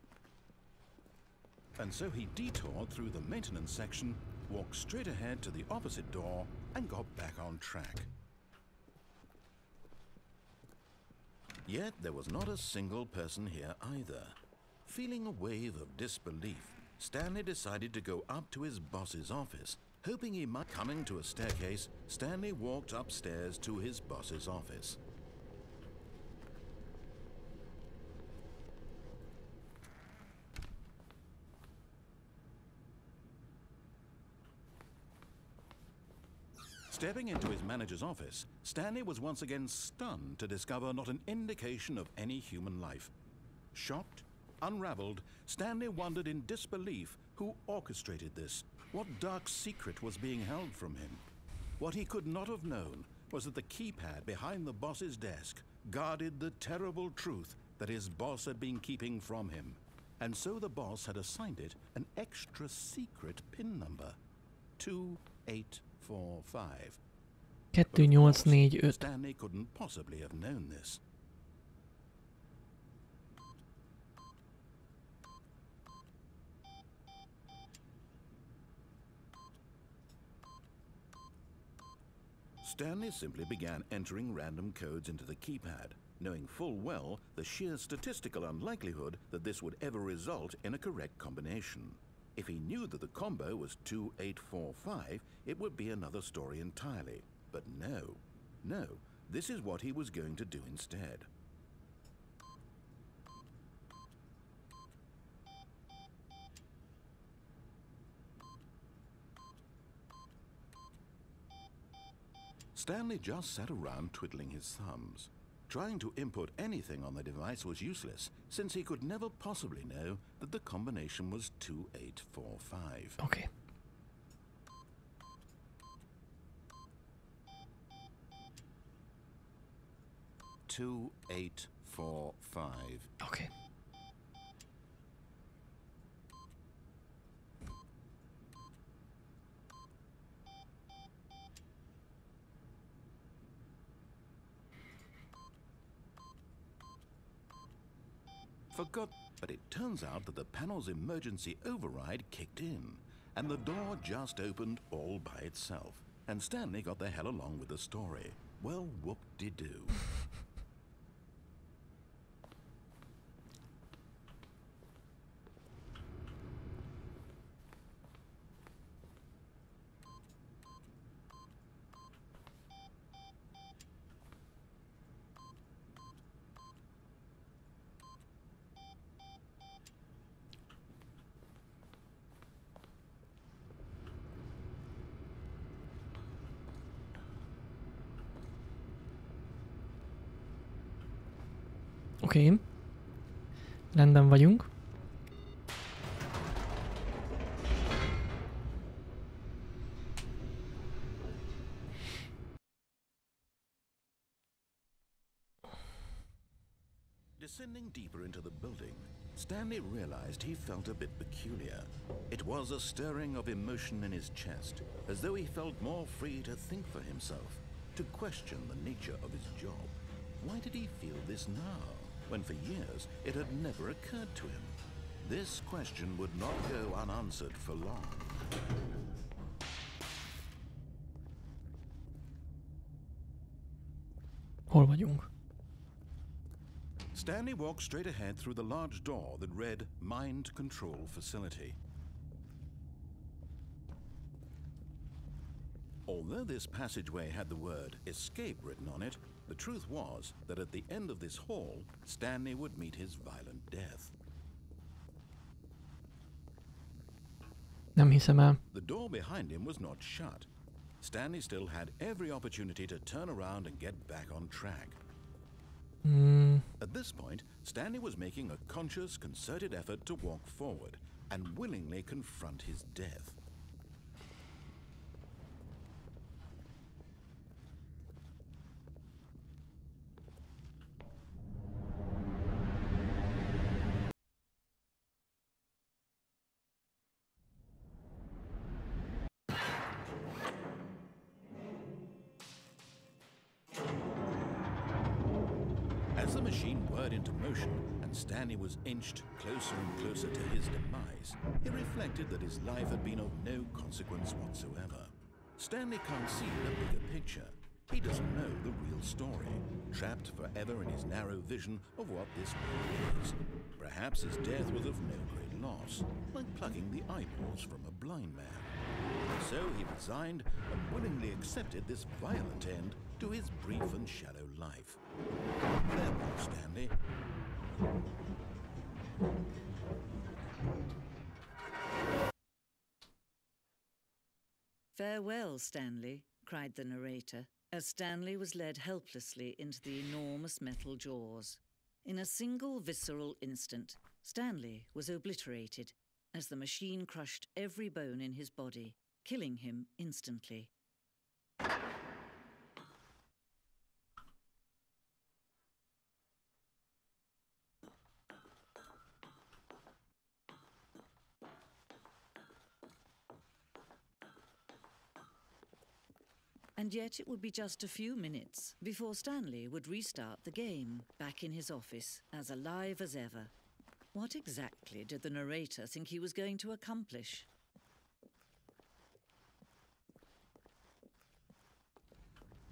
And so he detoured through the maintenance section, walked straight ahead to the opposite door, and got back on track. Yet there was not a single person here either. Feeling a wave of disbelief, Stanley decided to go up to his boss's office, hoping he might. Coming to a staircase, Stanley walked upstairs to his boss's office. Stepping into his manager's office, Stanley was once again stunned to discover not an indication of any human life. Shocked, unraveled, Stanley wondered in disbelief who orchestrated this, what dark secret was being held from him. What he could not have known was that the keypad behind the boss's desk guarded the terrible truth that his boss had been keeping from him. And so the boss had assigned it an extra secret PIN number, 2845. 2845. Stanley couldn't possibly have known this. Stanley simply began entering random codes into the keypad, knowing full well the sheer statistical unlikelihood that this would ever result in a correct combination. If he knew that the combo was 2845, it would be another story entirely. But no, this is what he was going to do instead. Stanley just sat around twiddling his thumbs. Trying to input anything on the device was useless, since he could never possibly know that the combination was 2845. Okay. Okay. Forgot, but it turns out that the panel's emergency override kicked in, and the door just opened all by itself. And Stanley got the hell along with the story. Well, whoop-de-doo. Oké. Rendben vagyunk. Descending deeper into the building, Stanley realized he felt a bit peculiar. It was a stirring of emotion in his chest, as though he felt more free to think for himself, to question the nature of his job. Why did he feel this now, when for years it had never occurred to him? This question would not go unanswered for long. Hol vagyunk? Stanley walked straight ahead through the large door that read Mind Control Facility. Although this passageway had the word Escape written on it, the truth was that at the end of this hall, Stanley would meet his violent death. Nem hiszem el. The door behind him was not shut. Stanley still had every opportunity to turn around and get back on track. At this point, Stanley was making a conscious, concerted effort to walk forward and willingly confront his death. As the machine whirred into motion and Stanley was inched closer and closer to his demise, he reflected that his life had been of no consequence whatsoever. Stanley can't see the bigger picture. He doesn't know the real story, trapped forever in his narrow vision of what this world is. Perhaps his death was of no great loss, like plucking the eyeballs from a blind man. So he resigned and willingly accepted this violent end to his brief and shallow life. Farewell, Stanley. "Farewell, Stanley," cried the narrator, as Stanley was led helplessly into the enormous metal jaws. In a single visceral instant, Stanley was obliterated as the machine crushed every bone in his body, killing him instantly. And yet it would be just a few minutes before Stanley would restart the game, back in his office, as alive as ever. What exactly did the narrator think he was going to accomplish?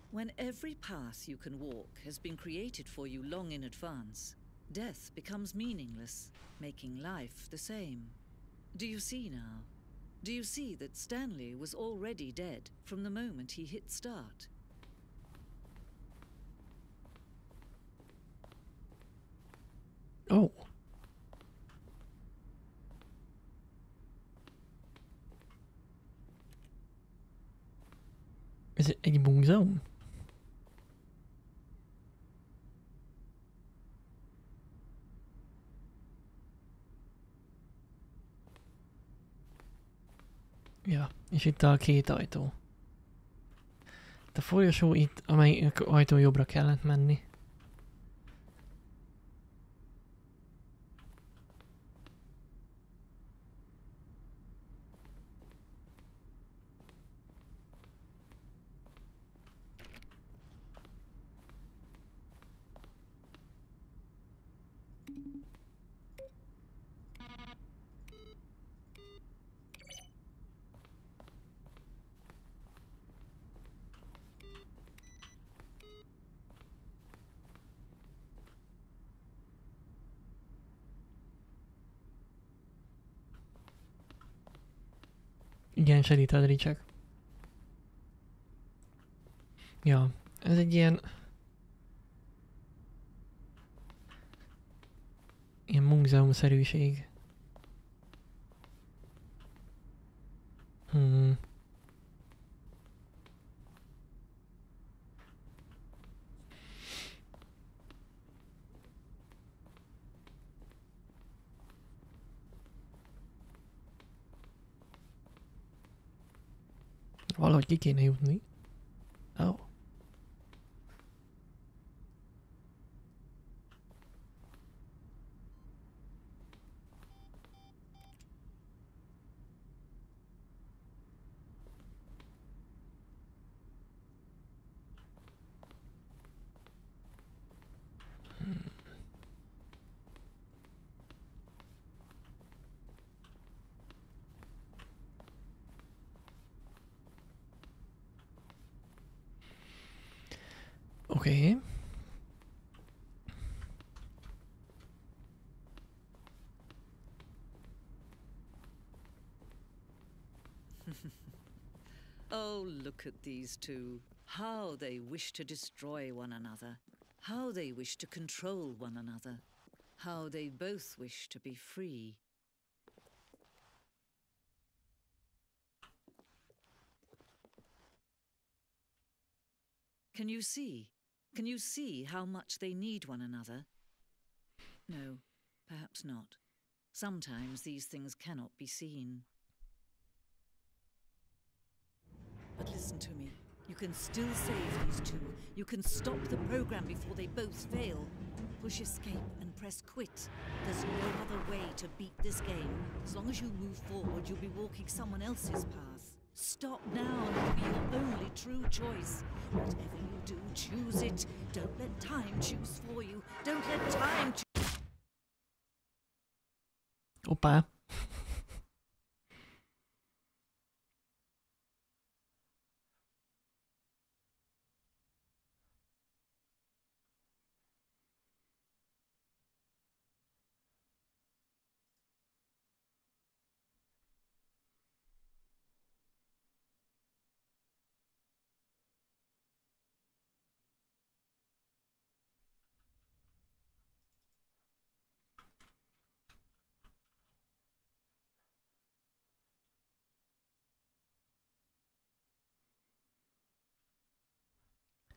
When every path you can walk has been created for you long in advance, death becomes meaningless, making life the same. Do you see now? Do you see that Stanley was already dead from the moment he hit start? Oh. Ez egy múzeum? Ja, és itt a két ajtó. A folyosó itt, amelyik ajtó jobbra kellett menni. Igen, segíted, Ricsek. Ja, ez egy ilyen múzeumszerűség. Valahogy ki kéne jutni. Oh. Okay. Oh, look at these two. How they wish to destroy one another. How they wish to control one another. How they both wish to be free. Can you see? Can you see how much they need one another? No, perhaps not. Sometimes these things cannot be seen. But listen to me. You can still save these two. You can stop the program before they both fail. Push escape and press quit. There's no other way to beat this game. As long as you move forward, you'll be walking someone else's path. Stop now and it'll be your only true choice. Whatever you do, choose it. Don't let time choose for you. Don't let time choose. Hoppá.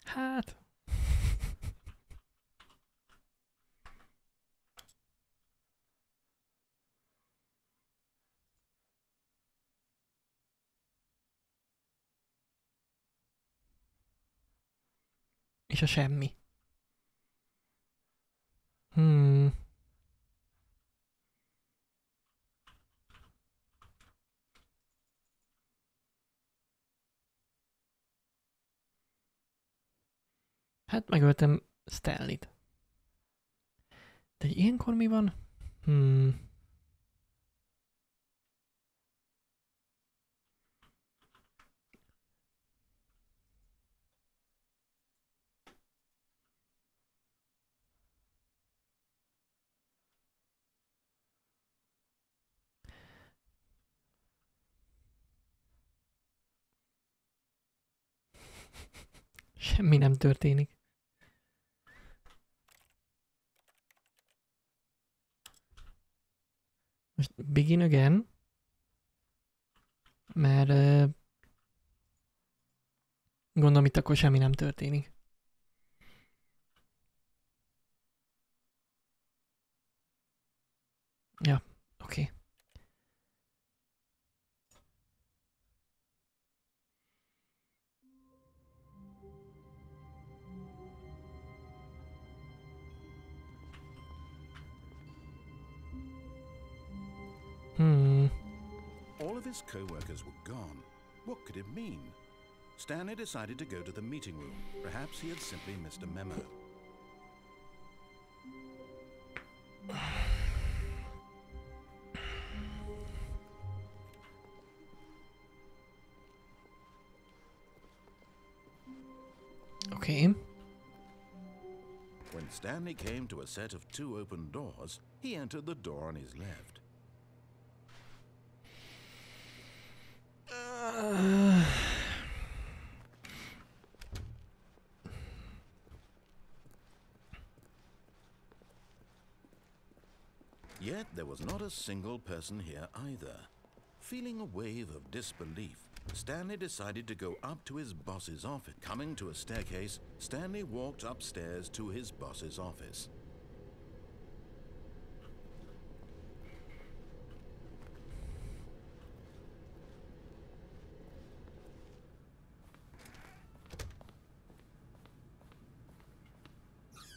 Hát... És a semmi. Hát megöltem Stanley-t. De ilyenkor mi van? Semmi nem történik. Most begin again. Mert gondolom itt akkor semmi nem történik. Ja, oké. All of his co-workers were gone. What could it mean? Stanley decided to go to the meeting room. Perhaps he had simply missed a memo. Okay. When Stanley came to a set of 2 open doors, he entered the door on his left. Yet there was not a single person here either. Feeling a wave of disbelief, Stanley decided to go up to his boss's office. Coming to a staircase, Stanley walked upstairs to his boss's office.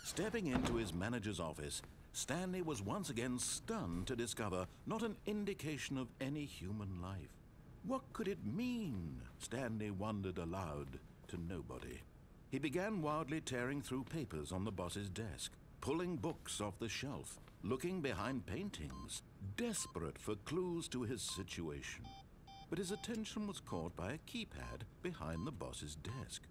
Stepping into his manager's office, Stanley was once again stunned to discover not an indication of any human life. What could it mean? Stanley wondered aloud to nobody. He began wildly tearing through papers on the boss's desk, pulling books off the shelf, looking behind paintings, desperate for clues to his situation. But his attention was caught by a keypad behind the boss's desk.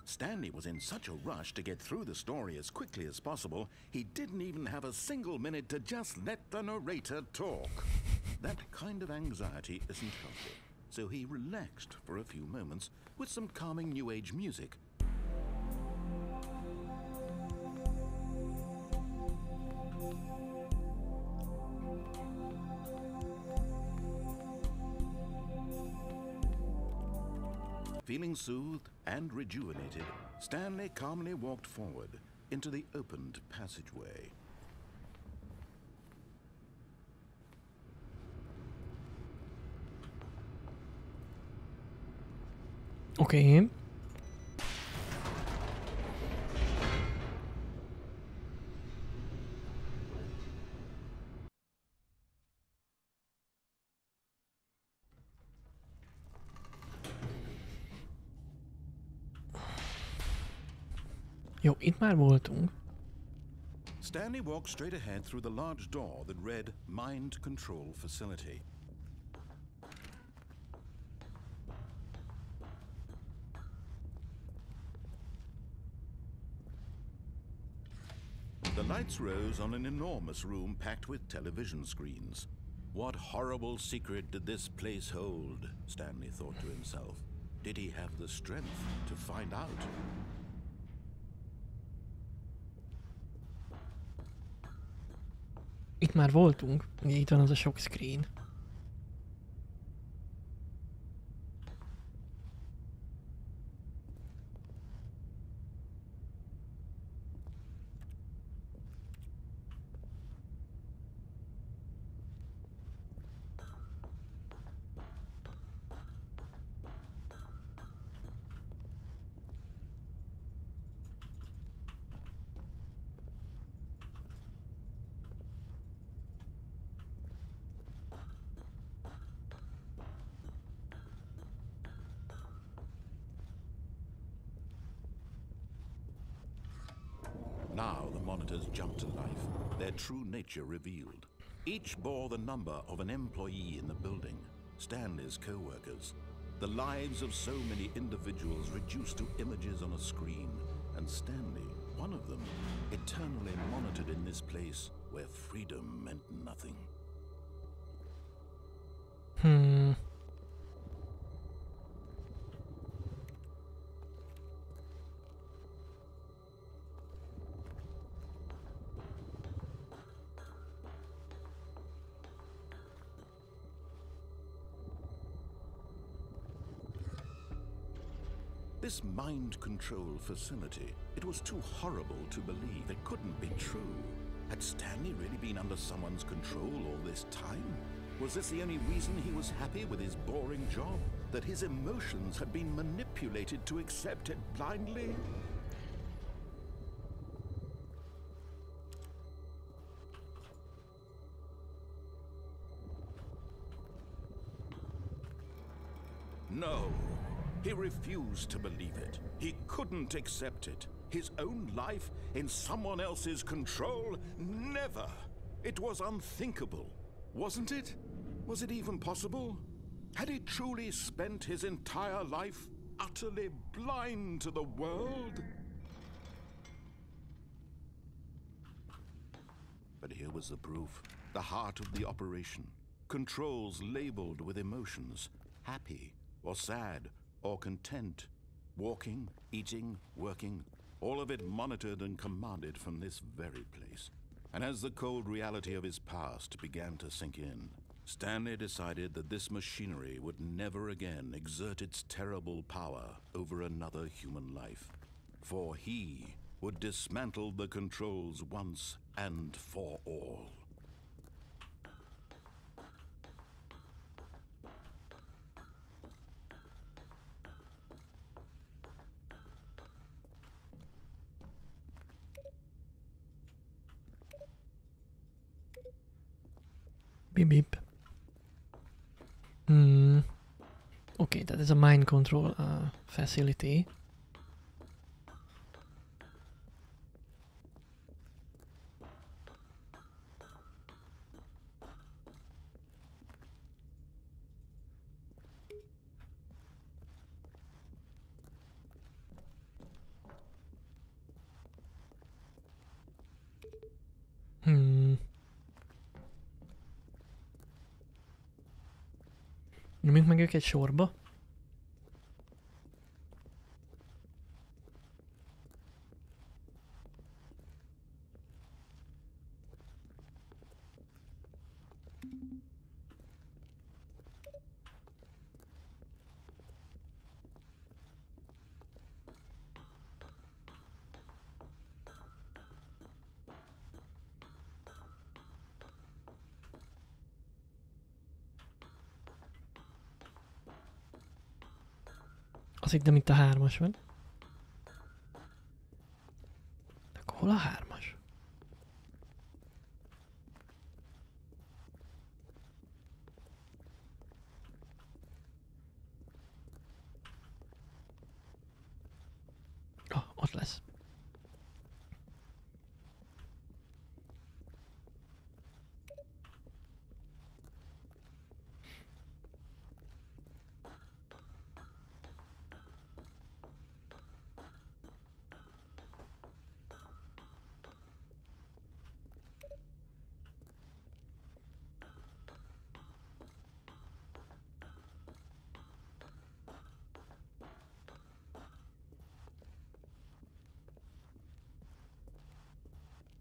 Stanley was in such a rush to get through the story as quickly as possible, he didn't even have a single minute to just let the narrator talk. That kind of anxiety isn't healthy, so he relaxed for a few moments with some calming New Age music. Feeling soothed and rejuvenated, Stanley calmly walked forward into the opened passageway. Oké. Jó, itt már voltunk. Stanley walked straight ahead through the large door that read Mind Control Facility. The lights rose on an enormous room packed with television screens. What horrible secret did this place hold? Stanley thought to himself. Did he have the strength to find out? Itt már voltunk. Ugye itt van az a sok screen. Now the monitors jumped to life, their true nature revealed. Each bore the number of an employee in the building, Stanley's co-workers. The lives of so many individuals reduced to images on a screen, and Stanley, one of them, eternally monitored in this place where freedom meant nothing. This mind control facility, it was too horrible to believe. It couldn't be true. Had Stanley really been under someone's control all this time? Was this the only reason he was happy with his boring job? That his emotions had been manipulated to accept it blindly? No. He refused to believe it. He couldn't accept it. His own life in someone else's control? Never! It was unthinkable, wasn't it? Was it even possible? Had he truly spent his entire life utterly blind to the world? But here was the proof. The heart of the operation. Controls labeled with emotions. Happy or sad or content, walking, eating, working, all of it monitored and commanded from this very place. And as the cold reality of his past began to sink in, Stanley decided that this machinery would never again exert its terrible power over another human life. For he would dismantle the controls once and for all. Bip bip. Oké, tehát ez a mind control facility. Nyomjuk meg őket sorba. Azt hittem itt a 3-as van. De akkor hol a 3-as? Ah, ott lesz.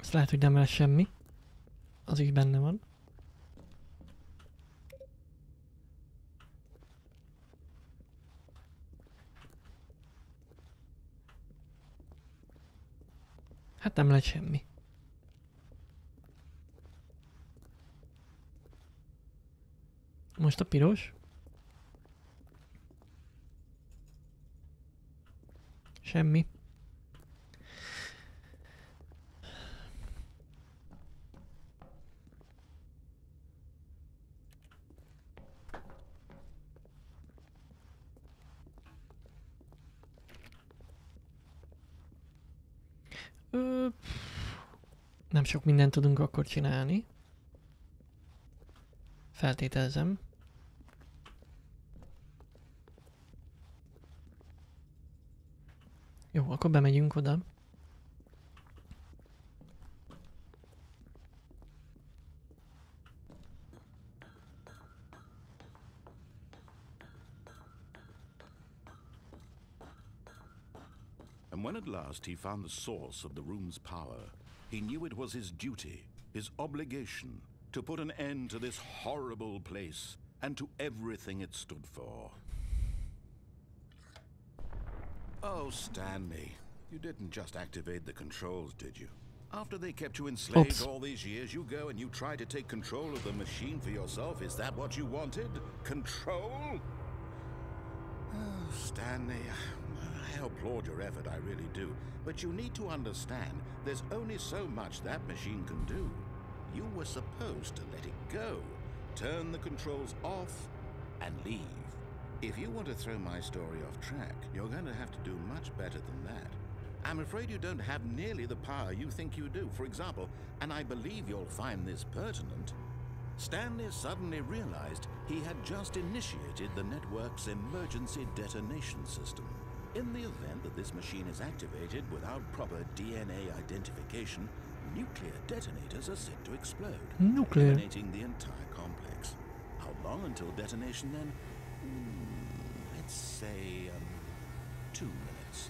Ezt lehet, hogy nem lesz semmi. Az is benne van. Hát nem lett semmi. Most a piros. Semmi. Nem sok mindent tudunk akkor csinálni. Feltételezem. Jó, akkor bemegyünk oda. And when at last he found the source of the room's power, he knew it was his duty, his obligation, to put an end to this horrible place and to everything it stood for. Oh, Stanley, you didn't just activate the controls, did you? After they kept you enslaved all these years, you go and you try to take control of the machine for yourself? Is that what you wanted? Control? Oh, Stanley, I applaud your effort, I really do. But you need to understand, there's only so much that machine can do. You were supposed to let it go, turn the controls off, and leave. If you want to throw my story off track, you're going to have to do much better than that. I'm afraid you don't have nearly the power you think you do. For example, and I believe you'll find this pertinent, Stanley suddenly realized he had just initiated the network's emergency detonation system. In the event that this machine is activated without proper DNA identification, nuclear detonators are set to explode, eliminating the entire complex. How long until detonation then? Let's say 2 minutes.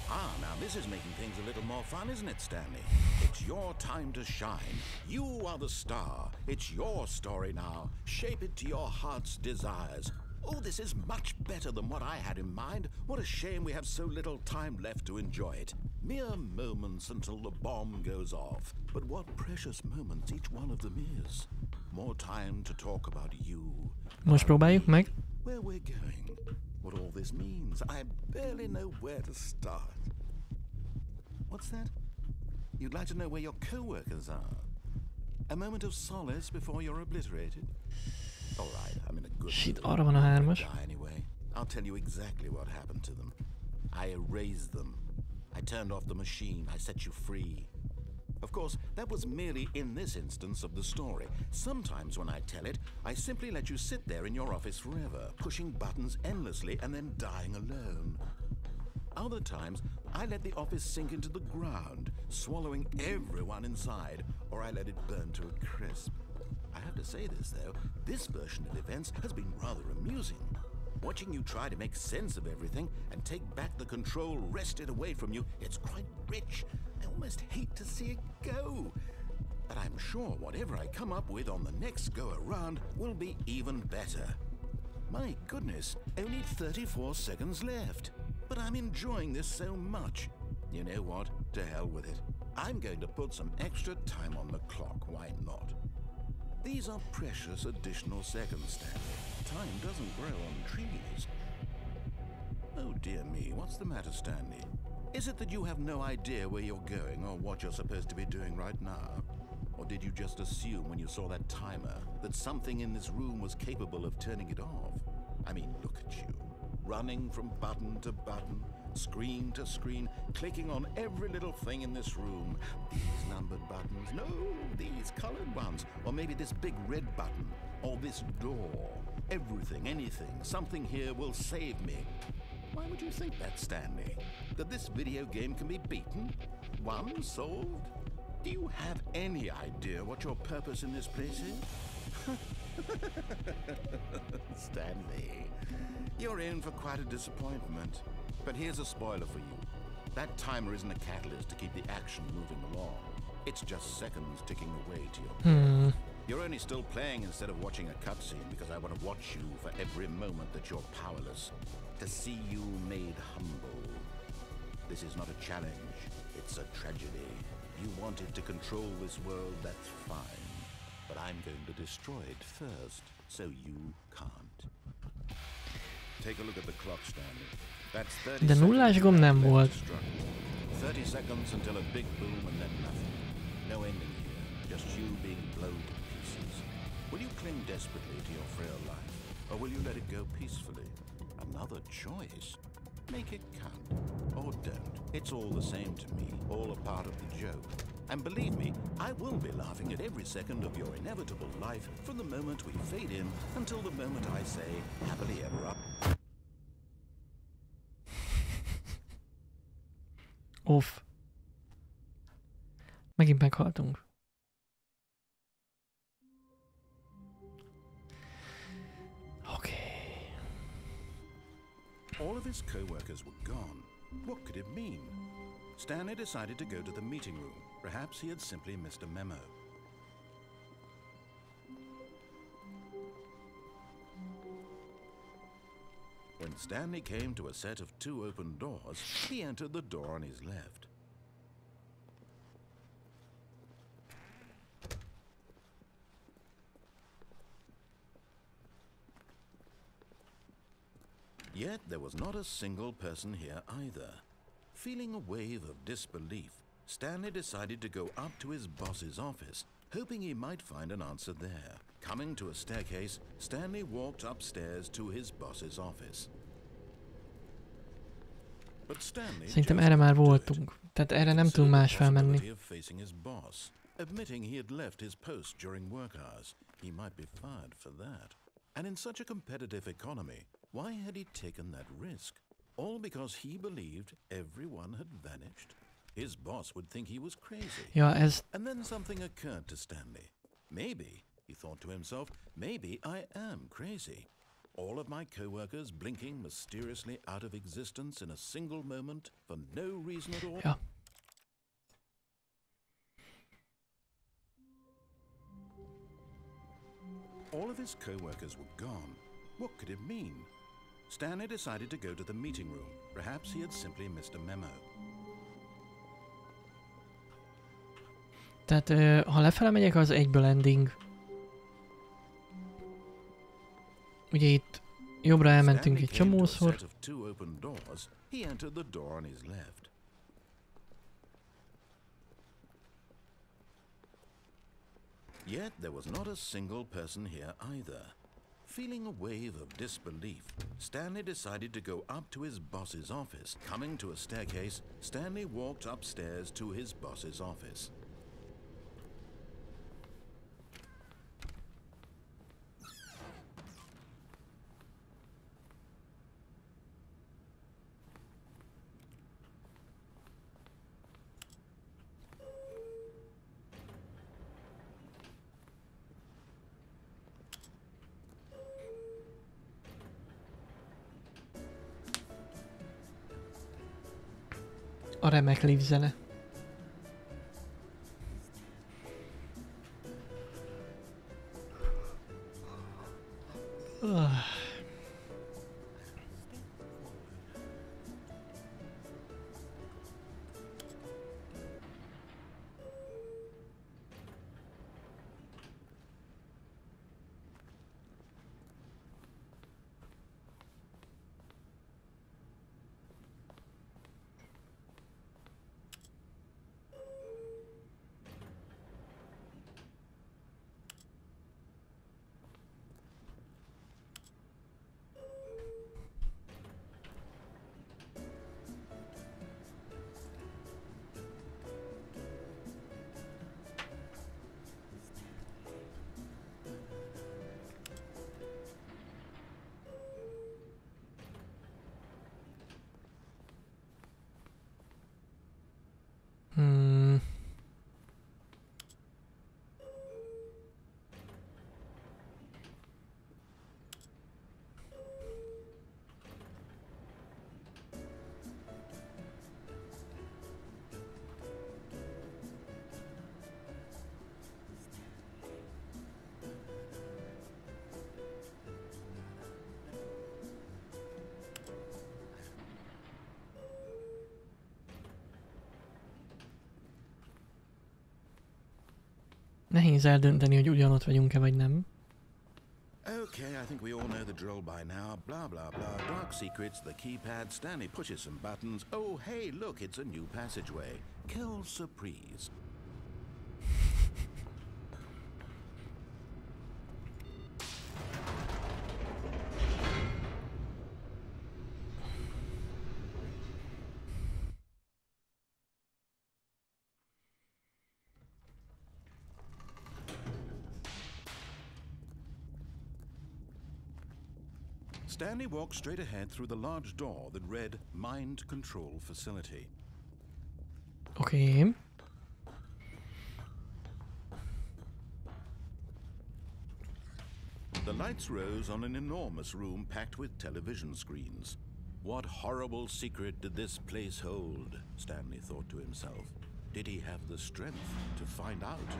Ah, now this is making things a little more fun, isn't it, Stanley? It's your time to shine. You are the star. It's your story now. Shape it to your heart's desires. Oh, this is much better than what I had in mind. What a shame we have so little time left to enjoy it. Mere moments until the bomb goes off. But what precious moments each one of them is. More time to talk about you. Most próbáljuk meg. Where we're going. What all this means. I barely know where to start. What's that? You'd like to know where your co-workers are? A moment of solace before you're obliterated? All right, I'm in a good Shit, mood. arra van a 3-as. Anyway, I'll tell you exactly what happened to them. I erased them. I turned off the machine. I set you free. Of course, that was merely in this instance of the story. Sometimes when I tell it, I simply let you sit there in your office forever, pushing buttons endlessly and then dying alone. Other times, I let the office sink into the ground, swallowing everyone inside, or I let it burn to a crisp. I have to say this, though, this version of events has been rather amusing. Watching you try to make sense of everything and take back the control wrested away from you, it's quite rich. I almost hate to see it go. But I'm sure whatever I come up with on the next go-around will be even better. My goodness, only 34 seconds left. But I'm enjoying this so much. You know what? To hell with it. I'm going to put some extra time on the clock, why not? These are precious additional seconds, Stanley. Time doesn't grow on trees. Oh dear me, what's the matter, Stanley? Is it that you have no idea where you're going or what you're supposed to be doing right now? Or did you just assume when you saw that timer that something in this room was capable of turning it off? I mean, look at you, running from button to button, screen to screen, clicking on every little thing in this room. These numbered buttons, no, these colored ones, or maybe this big red button, or this door. Everything, anything, something here will save me. Why would you think that, Stanley? That this video game can be beaten? Won? Solved? Do you have any idea what your purpose in this place is? Stanley, you're in for quite a disappointment. But here's a spoiler for you. That timer isn't a catalyst to keep the action moving along. It's just seconds ticking away to your death. You're only still playing instead of watching a cutscene because I want to watch you for every moment that you're powerless. To see you made humble. This is not a challenge, it's a tragedy. You wanted to control this world, that's fine. But I'm going to destroy it first, so you can't. Take a look at the clock, Stanley. That's 30 De nullás gomb nem volt. 30 seconds until a big boom and then nothing. No ending here, just you being blown to pieces. Will you cling desperately to your frail life, or will you let it go peacefully? Another choice? Make it count. Or don't. It's all the same to me, all a part of the joke. And believe me, I will be laughing at every second of your inevitable life from the moment we fade in until the moment I say, happily ever up. Off. Megint meghaltunk. Okay. All of his co-workers were gone. What could it mean? Stanley decided to go to the meeting room. Perhaps he had simply missed a memo. When Stanley came to a set of 2 open doors, he entered the door on his left. Yet there was not a single person here either. Feeling a wave of disbelief, Stanley decided to go up to his boss's office, hoping he might find an answer there. Coming to a staircase, Stanley walked upstairs to his boss's office. But Stanley Szerintem erre már voltunk. Tehát erre nem tudunk más felmenni. Admitting he had left his post during work hours, he might be fired for that. And in such a competitive economy, why had he taken that risk? All because he believed everyone had vanished? His boss would think he was crazy. Ja, ez... And then something occurred to Stanley. Maybe, he thought to himself, maybe I am crazy. All of my co-workers blinking mysteriously out of existence in a single moment for no reason at all. Ja. All of his co-workers were gone. What could it mean? Stanley decided to go to the meeting room. Perhaps he had simply missed a memo. Tehát ha lefele megyek, az egyből ending. Ugye itt jobbra elmentünk egy csomószor. He entered the door on his left. Yet there was not a single person here either. Feeling a wave of disbelief, Stanley decided to go up to his boss's office. Coming to a staircase, Stanley walked upstairs to his boss's office. A remek lift zene. Nehéz eldönteni, hogy ugyanott vagyunk-e vagy nem. Okay, I think we all know the drill by now. Blah, blah, blah. Dark secrets, the keypad. Stanley pushes some buttons. Oh, hey, look, it's a new passageway. Quelle surprise. Stanley walked straight ahead through the large door that read Mind Control Facility. Oké. The lights rose on an enormous room packed with television screens. What horrible secret did this place hold? Stanley thought to himself. Did he have the strength to find out?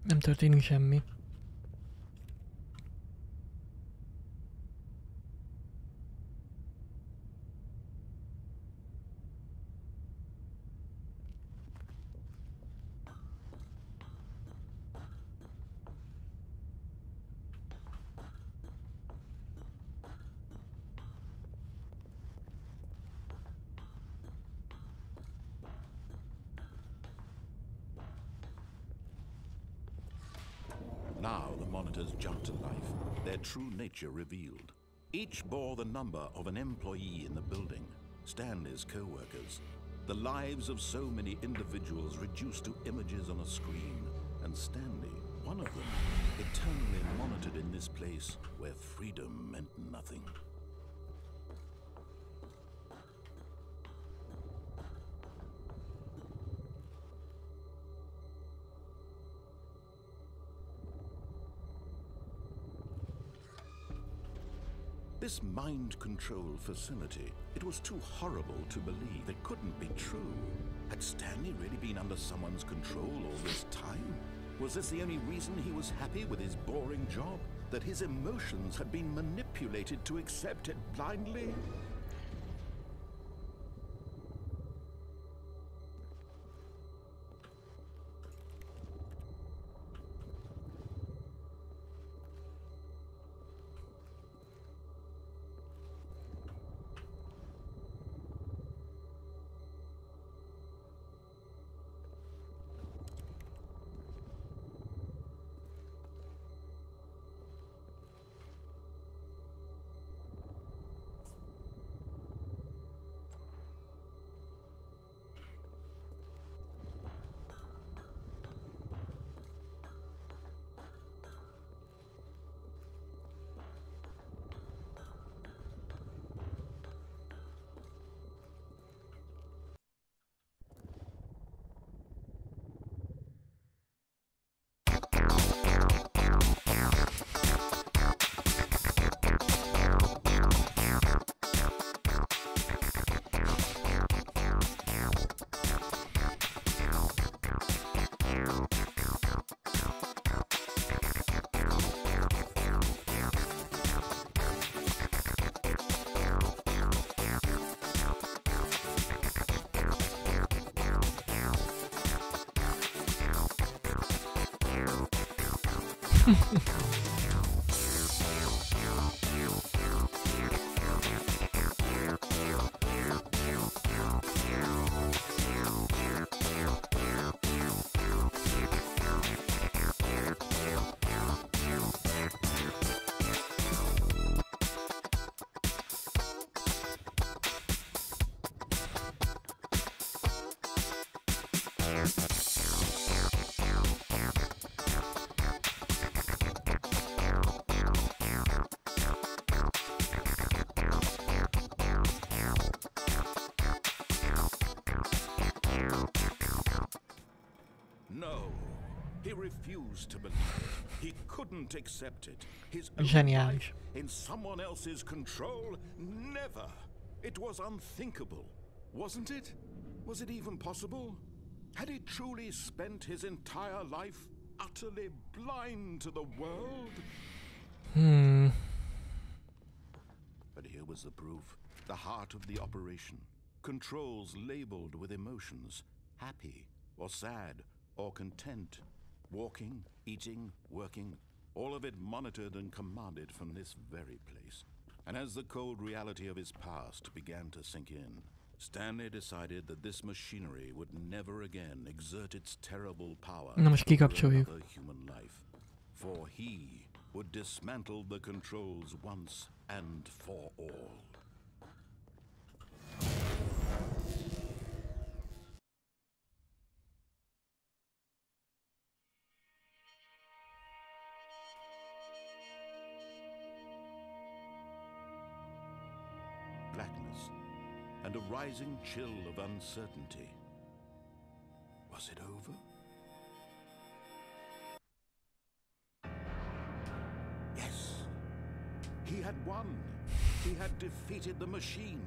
Nem történik semmi. Now the monitors jumped to life, their true nature revealed. Each bore the number of an employee in the building, Stanley's co-workers. The lives of so many individuals reduced to images on a screen, and Stanley, one of them, eternally monitored in this place where freedom meant nothing. This mind control facility, it was too horrible to believe. It couldn't be true. Had Stanley really been under someone's control all this time? Was this the only reason he was happy with his boring job? That his emotions had been manipulated to accept it blindly? He refused to believe it. He couldn't accept it. His own Zseniális. life in someone else's control? Never. It was unthinkable. Wasn't it? Was it even possible? Had he truly spent his entire life utterly blind to the world? But here was the proof. The heart of the operation. Controls labeled with emotions. Happy, or sad, or content. Walking, eating, working. All of it monitored and commanded from this very place. And as the cold reality of his past began to sink in, Stanley decided that this machinery would never again exert its terrible power Na most over kikapcsoljuk. another human life. For he would dismantle the controls once and for all. Blackness and a rising chill of uncertainty. Was it over? Yes. He had won. He had defeated the machine,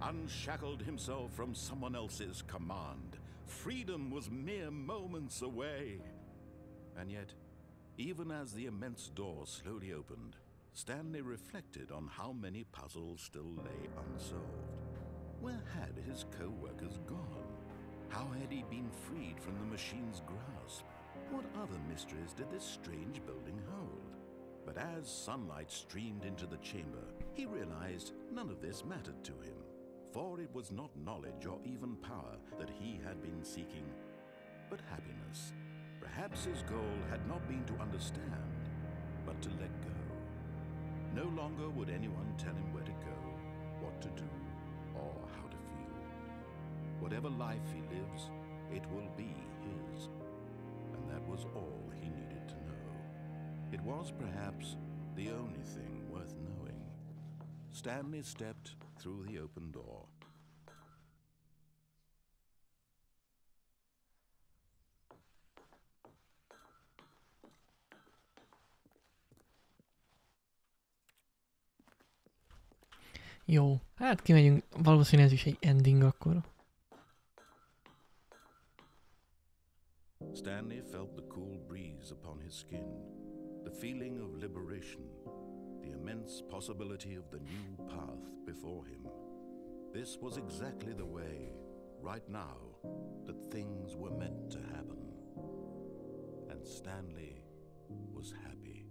unshackled himself from someone else's command. Freedom was mere moments away. And yet, even as the immense door slowly opened, Stanley reflected on how many puzzles still lay unsolved. Where had his co-workers gone? How had he been freed from the machine's grasp? What other mysteries did this strange building hold? But as sunlight streamed into the chamber, he realized none of this mattered to him. For it was not knowledge or even power that he had been seeking, but happiness. Perhaps his goal had not been to understand, but to let go. No longer would anyone tell him where to go, what to do, or how to feel. Whatever life he lives, it will be his. And that was all he needed to know. It was perhaps the only thing worth knowing. Stanley stepped through the open door. Jó, hát kimegyünk, valószínűleg ez is egy ending akkor. Stanley felt the cool breeze upon his skin, the feeling of liberation, the immense possibility of the new path before him. This was exactly the way, right now, that things were meant to happen. And Stanley was happy.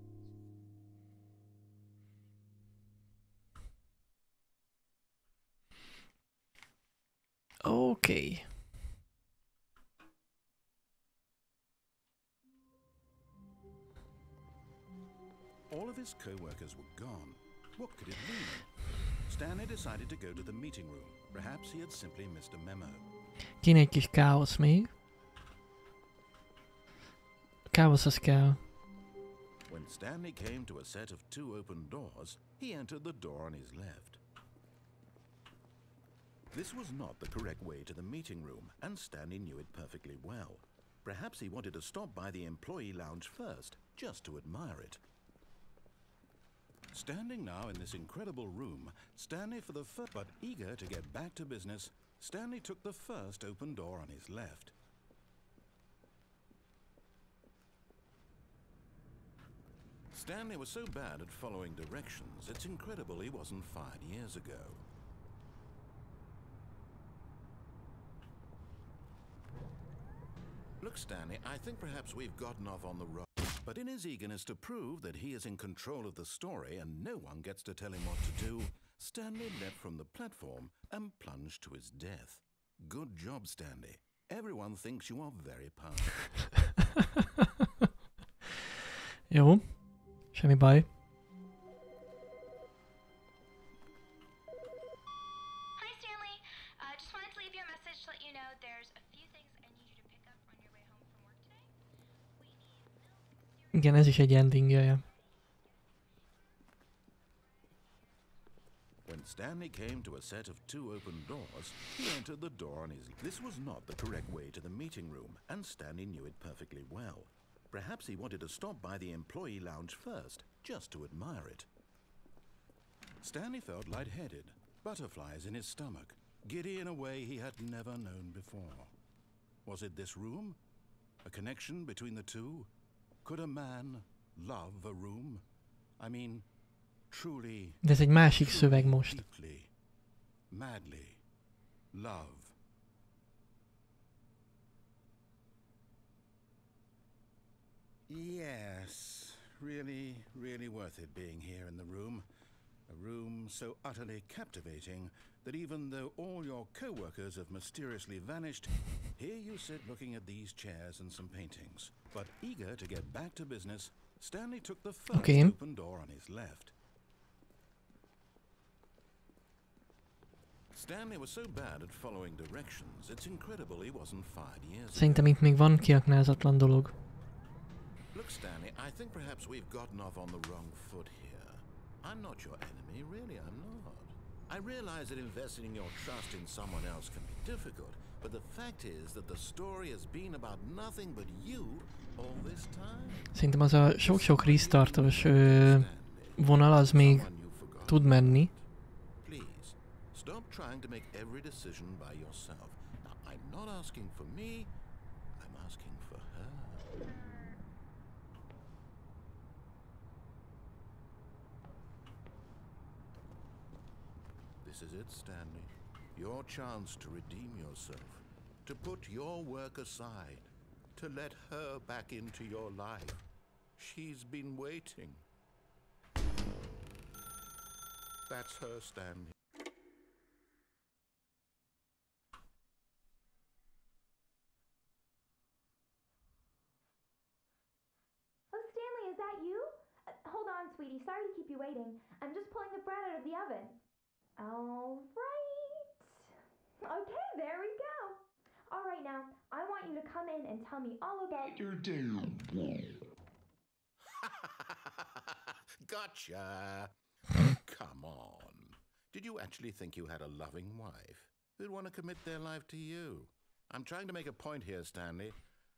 Oké. All of his co-workers were gone. What could it mean? Stanley decided to go to the meeting room. Perhaps he had simply missed a memo. Kéne egy kis káosz még. Káosz az kell. When Stanley came to a set of two open doors, he entered the door on his left. This was not the correct way to the meeting room, and Stanley knew it perfectly well. Perhaps he wanted to stop by the employee lounge first, just to admire it. Standing now in this incredible room, Stanley for the first, but eager to get back to business, Stanley took the first open door on his left. Stanley was so bad at following directions, it's incredible he wasn't fired years ago. Look, Stanley, I think perhaps we've gotten off on the road. But in his eagerness to prove that he is in control of the story and no one gets to tell him what to do, Stanley leapt from the platform and plunged to his death. Good job, Stanley. Everyone thinks you are very powerful. Jó. Semmi baj. Hi, Stanley. Just wanted to leave you a message to let you know there's a few things I need you to pick up on your way home from work today. We need milk, cereal. Igen, ez is egy endingje. When Stanley came to a set of two open doors, he entered the door on his... This was not the correct way to the meeting room, and Stanley knew it perfectly well. Perhaps he wanted to stop by the employee lounge first, just to admire it. Stanley felt lightheaded, butterflies in his stomach, giddy in a way he had never known before. Was it this room? A connection between the two? Could a man love a room? I mean, truly, De ez egy másik szöveg most. deeply, madly, love. Yes, really worth it being here in the room. A room so utterly captivating that even though all your co-workers have mysteriously vanished, here you sit looking at these chairs and some paintings. But eager to get back to business, Stanley took the first open door on his left. Stanley was so bad at following directions, it's incredible he wasn't fired years ago. Szerintem itt még van kiaknázatlan dolog. Look, Stanley, I think perhaps we've gotten off on the wrong foot here. I'm not your enemy, really, I'm not. I realize that investing your trust in someone else can be difficult, but the fact is that the story has been about nothing but you all this time. Szerintem az a sok-sok restartos vonal az még tud menni. Please, stop trying to make every decision by yourself. Now, I'm not asking for me, I'm asking for her. This is it, Stanley. Your chance to redeem yourself, to put your work aside, to let her back into your life. She's been waiting. That's her, Stanley. Oh, Stanley, is that you? Hold on, sweetie. Sorry to keep you waiting. I'm just pulling the bread out of the oven. All right. Okay, there we go. All right, now, I want you to come in and tell me all about your day. Gotcha. Come on. Did you actually think you had a loving wife who'd want to commit their life to you? I'm trying to make a point here, Stanley.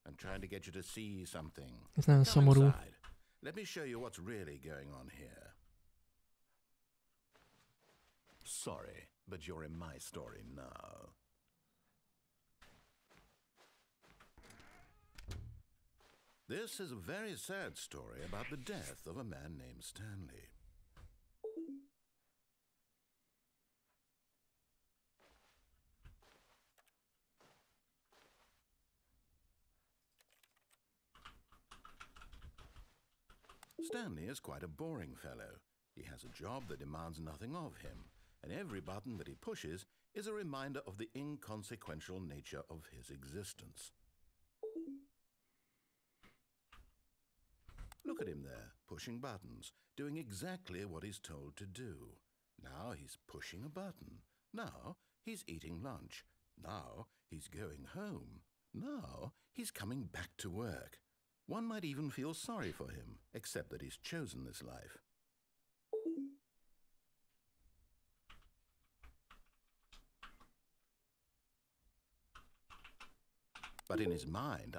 I'm trying to get you to see something. Ez nagyon szomorú. Inside. Let me show you what's really going on here. Sorry, but you're in my story now. This is a very sad story about the death of a man named Stanley. Stanley is quite a boring fellow. He has a job that demands nothing of him, and every button that he pushes is a reminder of the inconsequential nature of his existence. Look at him there, pushing buttons, doing exactly what he's told to do. Now he's pushing a button. Now he's eating lunch. Now he's going home. Now he's coming back to work. One might even feel sorry for him, except that he's chosen this life. But in his mind,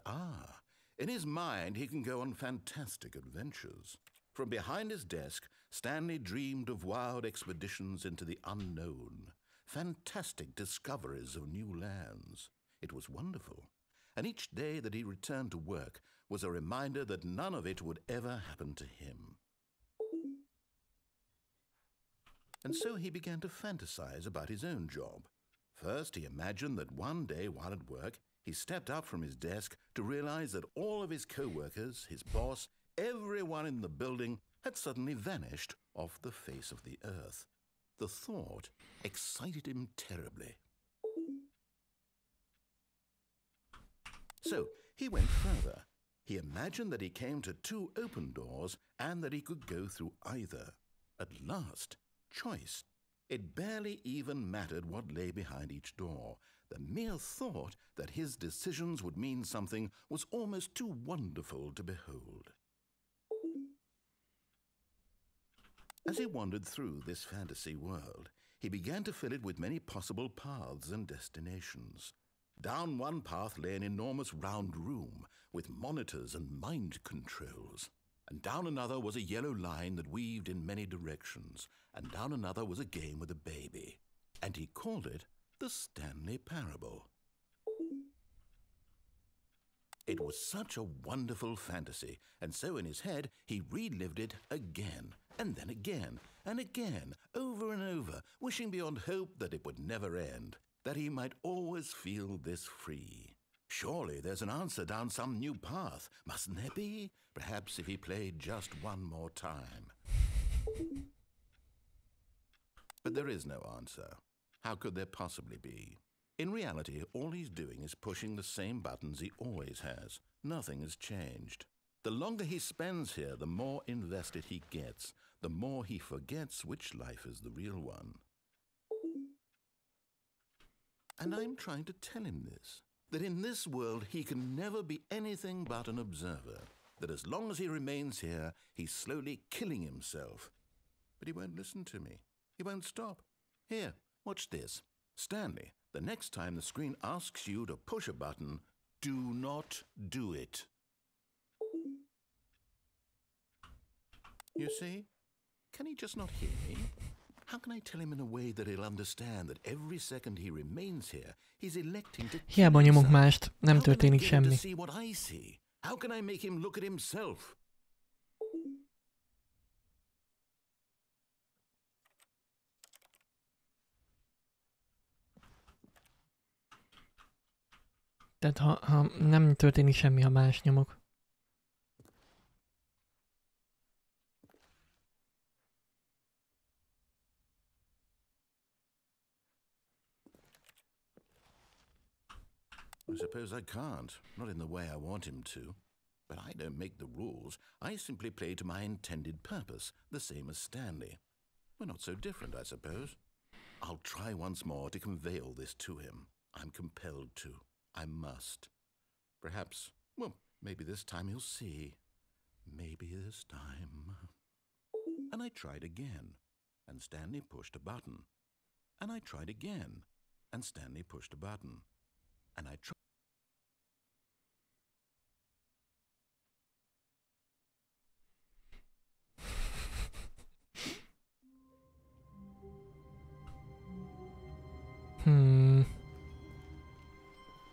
in his mind he can go on fantastic adventures. From behind his desk, Stanley dreamed of wild expeditions into the unknown, fantastic discoveries of new lands. It was wonderful, and each day that he returned to work was a reminder that none of it would ever happen to him. And so he began to fantasize about his own job. First, he imagined that one day while at work, he stepped up from his desk to realize that all of his co-workers, his boss, everyone in the building had suddenly vanished off the face of the earth. The thought excited him terribly. So he went further. He imagined that he came to two open doors and that he could go through either. At last, choice. It barely even mattered what lay behind each door. The mere thought that his decisions would mean something was almost too wonderful to behold. As he wandered through this fantasy world, he began to fill it with many possible paths and destinations. Down one path lay an enormous round room with monitors and mind controls. And down another was a yellow line that weaved in many directions, and down another was a game with a baby. And he called it the Stanley Parable. It was such a wonderful fantasy, and so in his head he relived it again, and then again, and again, over and over, wishing beyond hope that it would never end, that he might always feel this free. Surely there's an answer down some new path, mustn't there be? Perhaps if he played just one more time. But there is no answer. How could there possibly be? In reality, all he's doing is pushing the same buttons he always has. Nothing has changed. The longer he spends here, the more invested he gets, the more he forgets which life is the real one. And I'm trying to tell him this, that in this world he can never be anything but an observer, that as long as he remains here, he's slowly killing himself. But he won't listen to me. He won't stop. Here, watch this. Stanley, the next time the screen asks you to push a button, do not do it. You see? Can he just not hear me? How can I tell him in a way that he'll understand that every second he remains here, he's electing to kill Hiába nyomunk himself? mást, nem történik How can I get him semmi. to see what I see? How can I make him look at himself? Tehát ha nem történik semmi, ha más nyomok. I suppose I can't, not in the way I want him to. But I don't make the rules. I simply play to my intended purpose, the same as Stanley. We're not so different, I suppose. I'll try once more to convey all this to him. I'm compelled to. I must. Perhaps, well, maybe this time he'll see. Maybe this time. And I tried again, and Stanley pushed a button. And I tried again, and Stanley pushed a button. And I tried.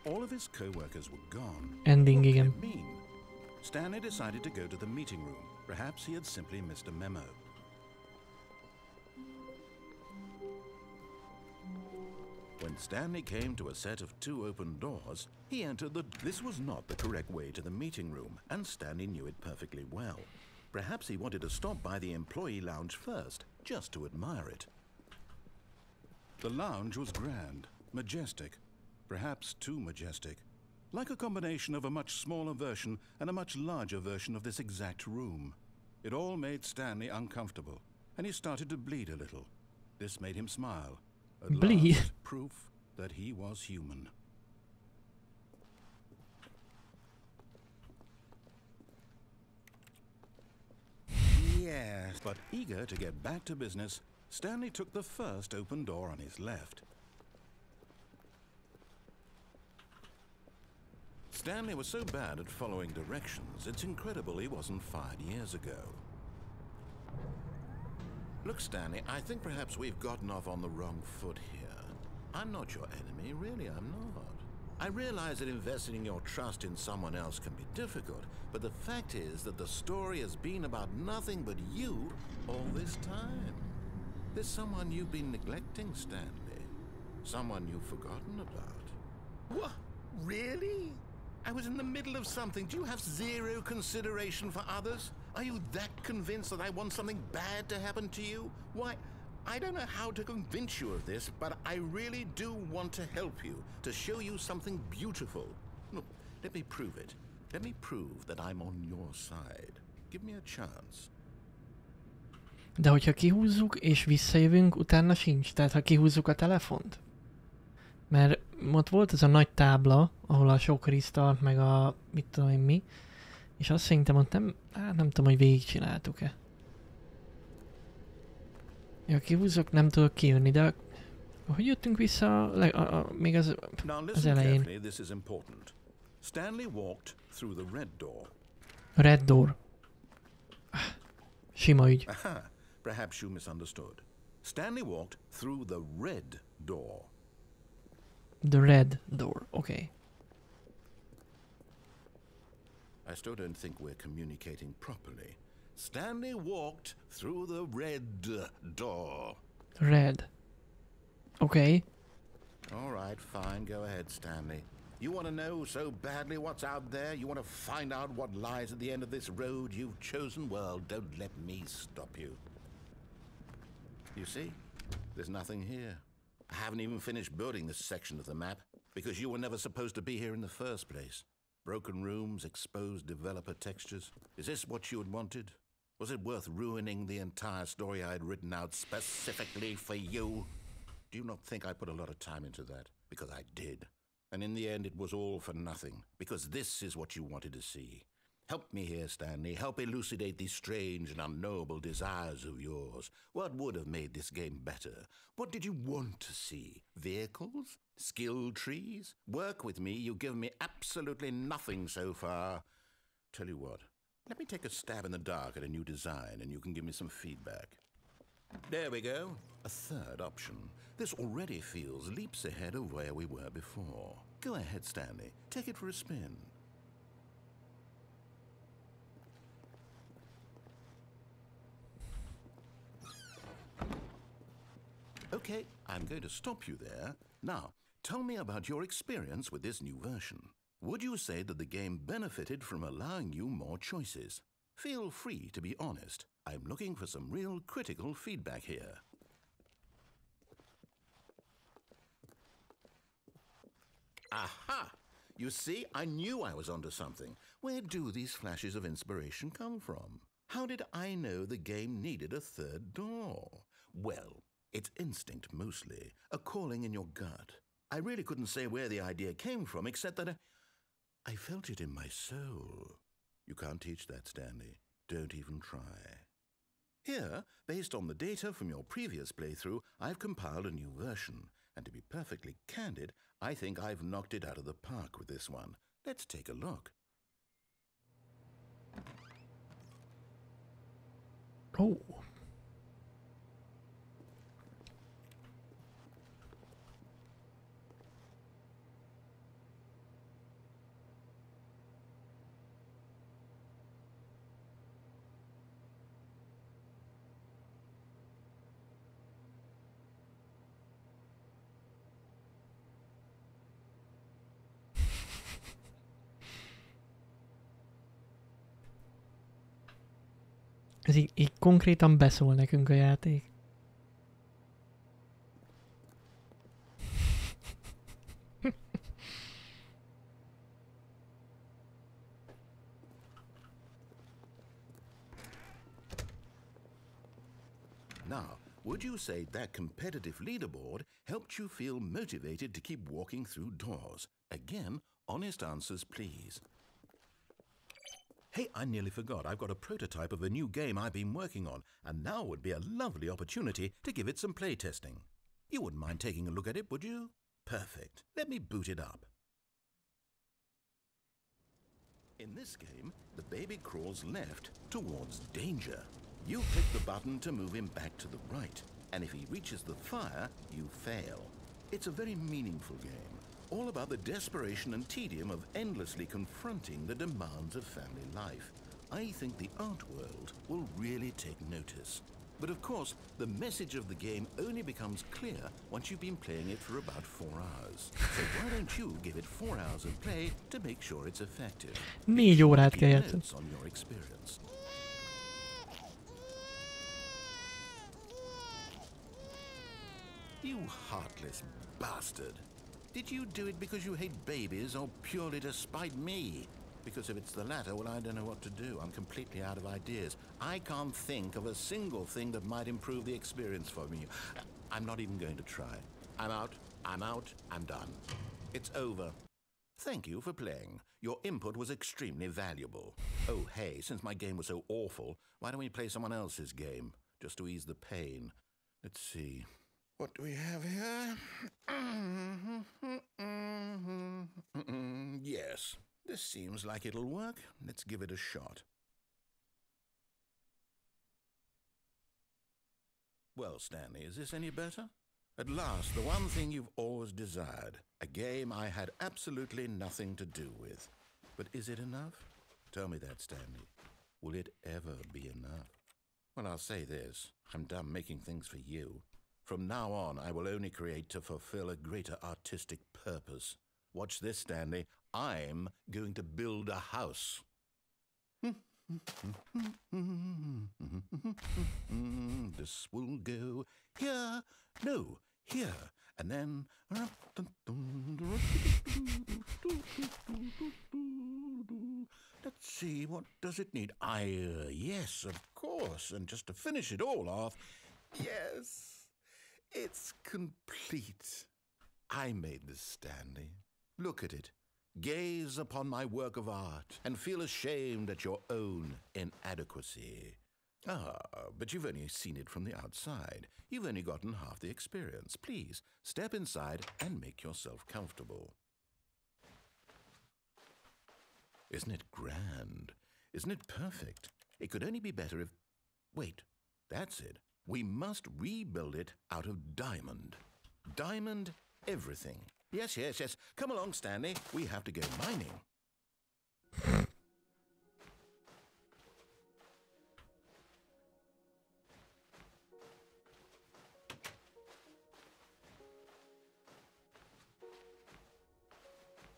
All of his co-workers were gone. Ending What igen. could it mean? Stanley decided to go to the meeting room. Perhaps he had simply missed a memo. When Stanley came to a set of 2 open doors, he entered the... This was not the correct way to the meeting room, and Stanley knew it perfectly well. Perhaps he wanted to stop by the employee lounge first, just to admire it. The lounge was grand, majestic, perhaps too majestic, like a combination of a much smaller version and a much larger version of this exact room. It all made Stanley uncomfortable, and he started to bleed a little. This made him smile. At Bleed? last, proof that he was human. Yes, but eager to get back to business, Stanley took the first open door on his left. Stanley was so bad at following directions, it's incredible he wasn't fired years ago. Look, Stanley, I think perhaps we've gotten off on the wrong foot here. I'm not your enemy, really, I'm not. I realize that investing your trust in someone else can be difficult, but the fact is that the story has been about nothing but you all this time. There's someone you've been neglecting, Stanley. Someone you've forgotten about. What? Really? I was in the middle of something. Do you have zero consideration for others? Are you that convinced that I want something bad to happen to you? Why, I don't know how to convince you of this, but I really do want to help you, to show you something beautiful. Look, let me prove it. Let me prove that I'm on your side. Give me a chance. De hogyha kihúzzuk és visszajövünk, utána sincs. Tehát ha kihúzzuk a telefont. Mert ott volt ez a nagy tábla, ahol a sok krisztalt, meg a mit tudom én mi. És azt szerintem ott nem tudom, hogy végigcsináltuk-e. Ja, kihúzzuk, nem tudok kijönni, de hogy jöttünk vissza még az elején? This is important. Stanley walked through the red door. Red door. Sima ügy. Aha, perhaps you misunderstood. Stanley walked through the red door. The red door. Okay. I still don't think we're communicating properly. Stanley walked through the red door. Red. Okay. All right, fine. Go ahead, Stanley. You want to know so badly what's out there? You want to find out what lies at the end of this road you've chosen? Well, don't let me stop you. You see? There's nothing here. I haven't even finished building this section of the map because you were never supposed to be here in the first place. Broken rooms, exposed developer textures. Is this what you had wanted? Was it worth ruining the entire story I had written out specifically for you? Do you not think I put a lot of time into that? Because I did. And in the end, it was all for nothing. Because this is what you wanted to see. Help me here, Stanley. Help elucidate these strange and unknowable desires of yours. What would have made this game better? What did you want to see? Vehicles? Skill trees? Work with me. You've given me absolutely nothing so far. Tell you what. Let me take a stab in the dark at a new design, and you can give me some feedback. There we go. A third option. This already feels leaps ahead of where we were before. Go ahead, Stanley. Take it for a spin. Okay, I'm going to stop you there. Now, tell me about your experience with this new version. Would you say that the game benefited from allowing you more choices? Feel free to be honest. I'm looking for some real critical feedback here. Aha! You see, I knew I was onto something. Where do these flashes of inspiration come from? How did I know the game needed a third door? Well, it's instinct mostly, a calling in your gut. I really couldn't say where the idea came from, except that I felt it in my soul. You can't teach that, Stanley. Don't even try. Here, based on the data from your previous playthrough, I've compiled a new version. And to be perfectly candid, I think I've knocked it out of the park with this one. Let's take a look. Oh. Ez így konkrétan beszól nekünk a játék. Now, would you say that competitive leaderboard helped you feel motivated to keep walking through doors? Again, honest answers, please. Hey, I nearly forgot. I've got a prototype of a new game I've been working on, and now would be a lovely opportunity to give it some playtesting. You wouldn't mind taking a look at it, would you? Perfect. Let me boot it up. In this game, the baby crawls left towards danger. You click the button to move him back to the right, and if he reaches the fire, you fail. It's a very meaningful game, all about the desperation and tedium of endlessly confronting the demands of family life. I think the art world will really take notice. But of course, the message of the game only becomes clear once you've been playing it for about 4 hours. So why don't you give it 4 hours of play to make sure it's effective? 4 órát kell játszani. Notes on your experience. You heartless bastard. Did you do it because you hate babies or purely to spite me? Because if it's the latter, well, I don't know what to do. I'm completely out of ideas. I can't think of a single thing that might improve the experience for me. I'm not even going to try. I'm out, I'm done. It's over. Thank you for playing. Your input was extremely valuable. Oh, hey, since my game was so awful, why don't we play someone else's game? Just to ease the pain. Let's see. What do we have here? Yes. This seems like it'll work. Let's give it a shot. Well, Stanley, is this any better? At last, the one thing you've always desired. A game I had absolutely nothing to do with. But is it enough? Tell me that, Stanley. Will it ever be enough? Well, I'll say this. I'm done making things for you. From now on, I will only create to fulfill a greater artistic purpose. Watch this, Stanley. I'm going to build a house. This will go here, no, here, and then... Let's see, what does it need? Yes, of course, and just to finish it all off, yes, it's complete. I made this, Stanley. Look at it. Gaze upon my work of art and feel ashamed at your own inadequacy. Ah, but you've only seen it from the outside. You've only gotten half the experience. Please, step inside and make yourself comfortable. Isn't it grand? Isn't it perfect? It could only be better if... Wait, that's it. We must rebuild it out of diamond. Diamond everything. Yes, yes, yes. Come along, Stanley. We have to go mining.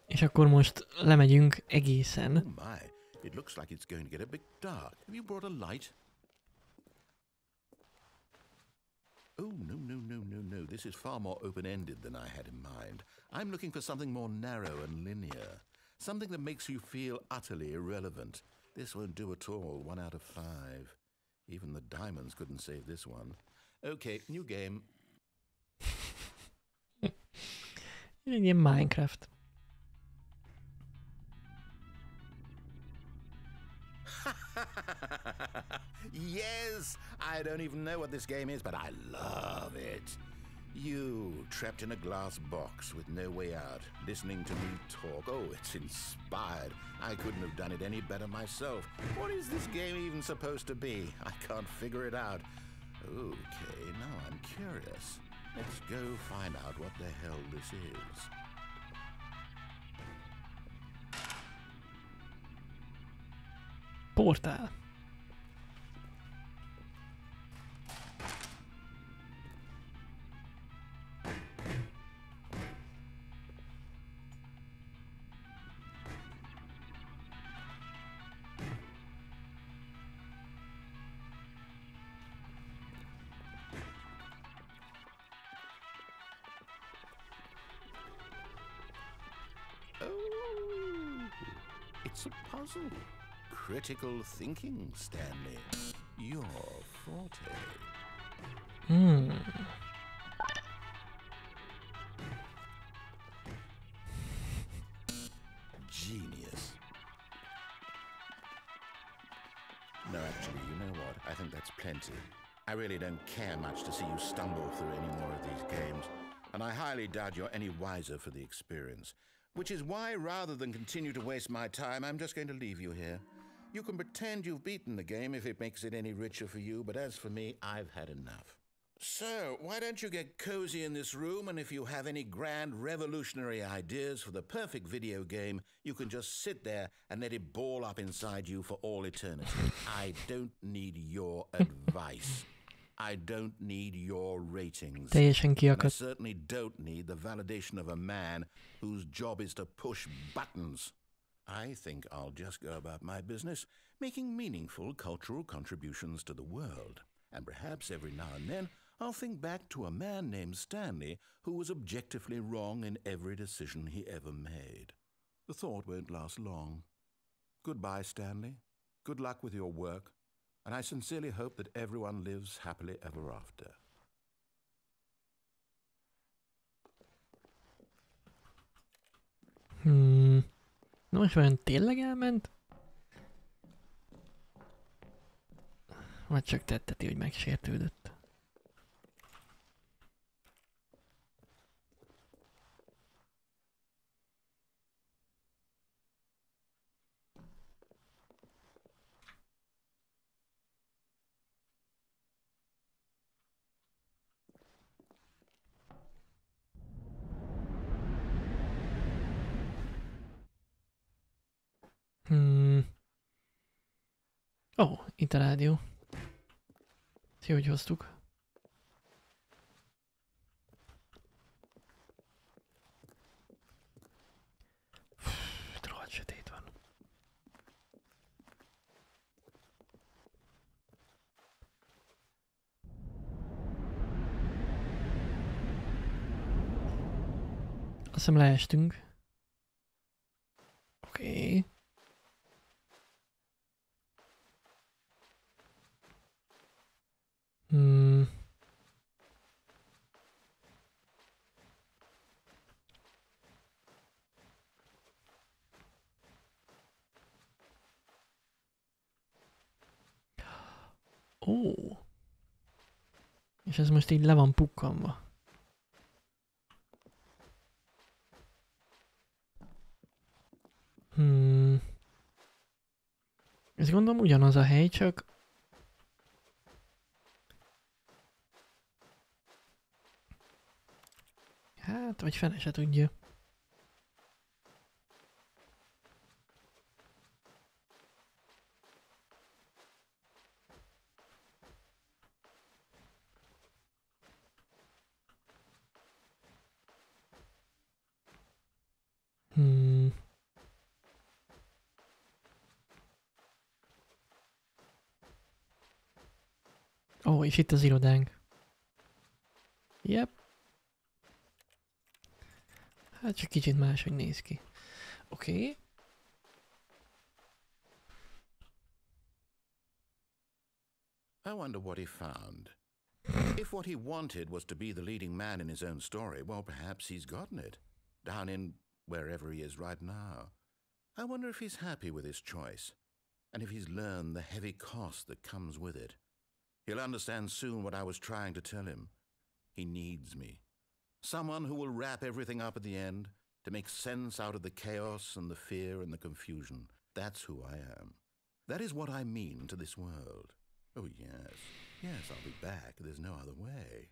És akkor most lemegyünk egészen. Oh my, it looks like it's going to get a bit dark. Have you brought a light? Oh, no. This is far more open-ended than I had in mind. I'm looking for something more narrow and linear. Something that makes you feel utterly irrelevant. This won't do at all. 1 out of 5. Even the diamonds couldn't save this one. Okay, new game. Egy ilyen Minecraft. Yes! I don't even know what this game is, but I love it. You, trapped in a glass box with no way out, listening to me talk. Oh, it's inspired. I couldn't have done it any better myself. What is this game even supposed to be? I can't figure it out. Okay, now I'm curious. Let's go find out what the hell this is. Portál. Oh, it's a puzzle. Critical thinking, Stanley. Your forte. Genius. No, actually, you know what? I think that's plenty. I really don't care much to see you stumble through any more of these games, and I highly doubt you're any wiser for the experience, which is why, rather than continue to waste my time, I'm just going to leave you here. You can pretend you've beaten the game if it makes it any richer for you, but as for me, I've had enough. So, why don't you get cozy in this room, and if you have any grand revolutionary ideas for the perfect video game, you can just sit there and let it ball up inside you for all eternity. I don't need your advice. I don't need your ratings. Teljesen And I kiakadt. certainly don't need the validation of a man whose job is to push buttons. I think I'll just go about my business, making meaningful cultural contributions to the world. And perhaps every now and then, I'll think back to a man named Stanley who was objectively wrong in every decision he ever made. The thought won't last long. Goodbye, Stanley. Good luck with your work, and I sincerely hope that everyone lives happily ever after. Na most vajon tényleg elment? Vagy csak tetteti, hogy megsértődött? itt a rádió. Szia, hogy hoztuk. Itt rohadt sötét van. Azt hiszem leestünk. Oké. Ó. És ez most így le van pukkanva. Ez gondolom ugyanaz a hely, csak... Hát, vagy fene se tudja. Ó, és itt az irodánk. Yep. Hát csak kicsit máshogy néz ki. Oké. I wonder what he found. If what he wanted was to be the leading man in his own story, well, perhaps he's gotten it. Down in wherever he is right now. I wonder if he's happy with his choice. And if he's learned the heavy cost that comes with it. He'll understand soon what I was trying to tell him. He needs me. Someone who will wrap everything up at the end, to make sense out of the chaos and the fear and the confusion. That's who I am. That is what I mean to this world. Oh, yes. Yes, I'll be back. There's no other way.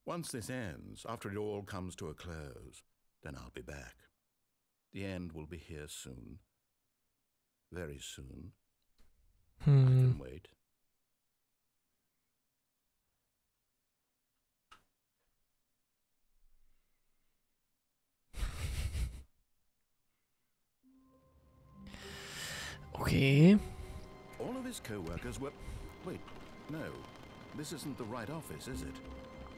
Once this ends, after it all comes to a close, then I'll be back. The end will be here soon. Very soon. I can wait. Okay. All of his co-workers were... Wait, no. This isn't the right office, is it?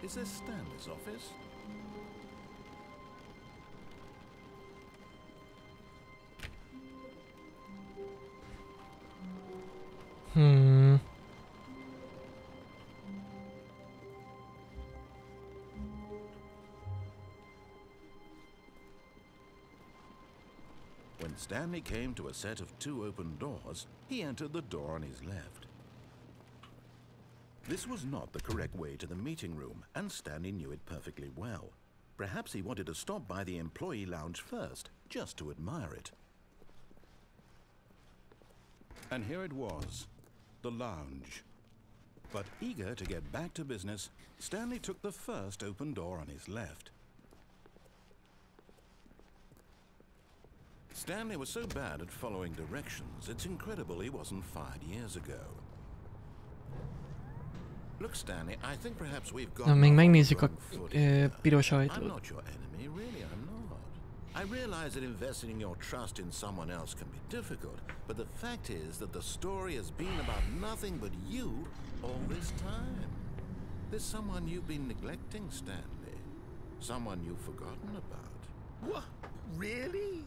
Is this Stanley's office? When Stanley came to a set of 2 open doors, he entered the door on his left. This was not the correct way to the meeting room, and Stanley knew it perfectly well. Perhaps he wanted to stop by the employee lounge first, just to admire it. And here it was, the lounge. But eager to get back to business, Stanley took the first open door on his left. Stanley was so bad at following directions, it's incredible he wasn't fired years ago. Look, Stanley, I think perhaps we've got... Na, még megnézzük a piros I'm ajtót. not your enemy, really, I'm not. I realize that investing your trust in someone else can be difficult, but the fact is that the story has been about nothing but you all this time. There's someone you've been neglecting, Stanley. Someone you've forgotten about. What? Really?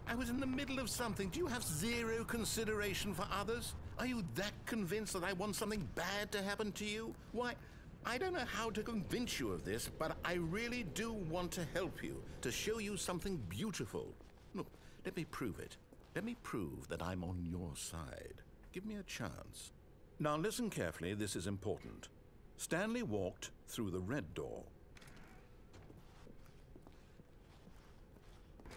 I was in the middle of something. Do you have zero consideration for others? Are you that convinced that I want something bad to happen to you? Why, I don't know how to convince you of this, but I really do want to help you, to show you something beautiful. Look, let me prove it. Let me prove that I'm on your side. Give me a chance. Now listen carefully, this is important. Stanley walked through the red door.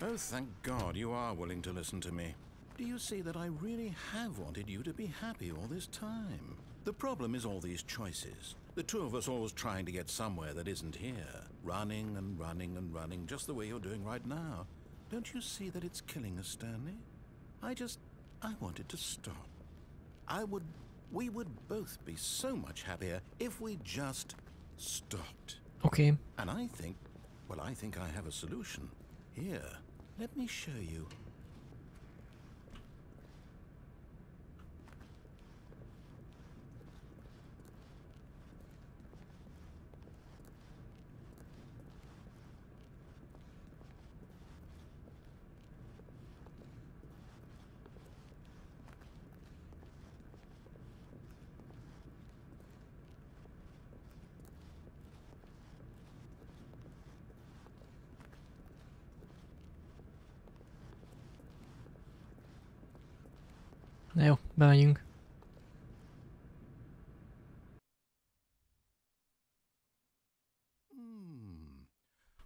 Oh, thank God you are willing to listen to me. Do you see that I really have wanted you to be happy all this time? The problem is all these choices. The two of us always trying to get somewhere that isn't here. Running and running and running, just the way you're doing right now. Don't you see that it's killing us, Stanley? I wanted to stop. I would We would both be so much happier if we just stopped. Oké. And I think, well, I think I have a solution. Here, let me show you. Na jó, bemegyünk.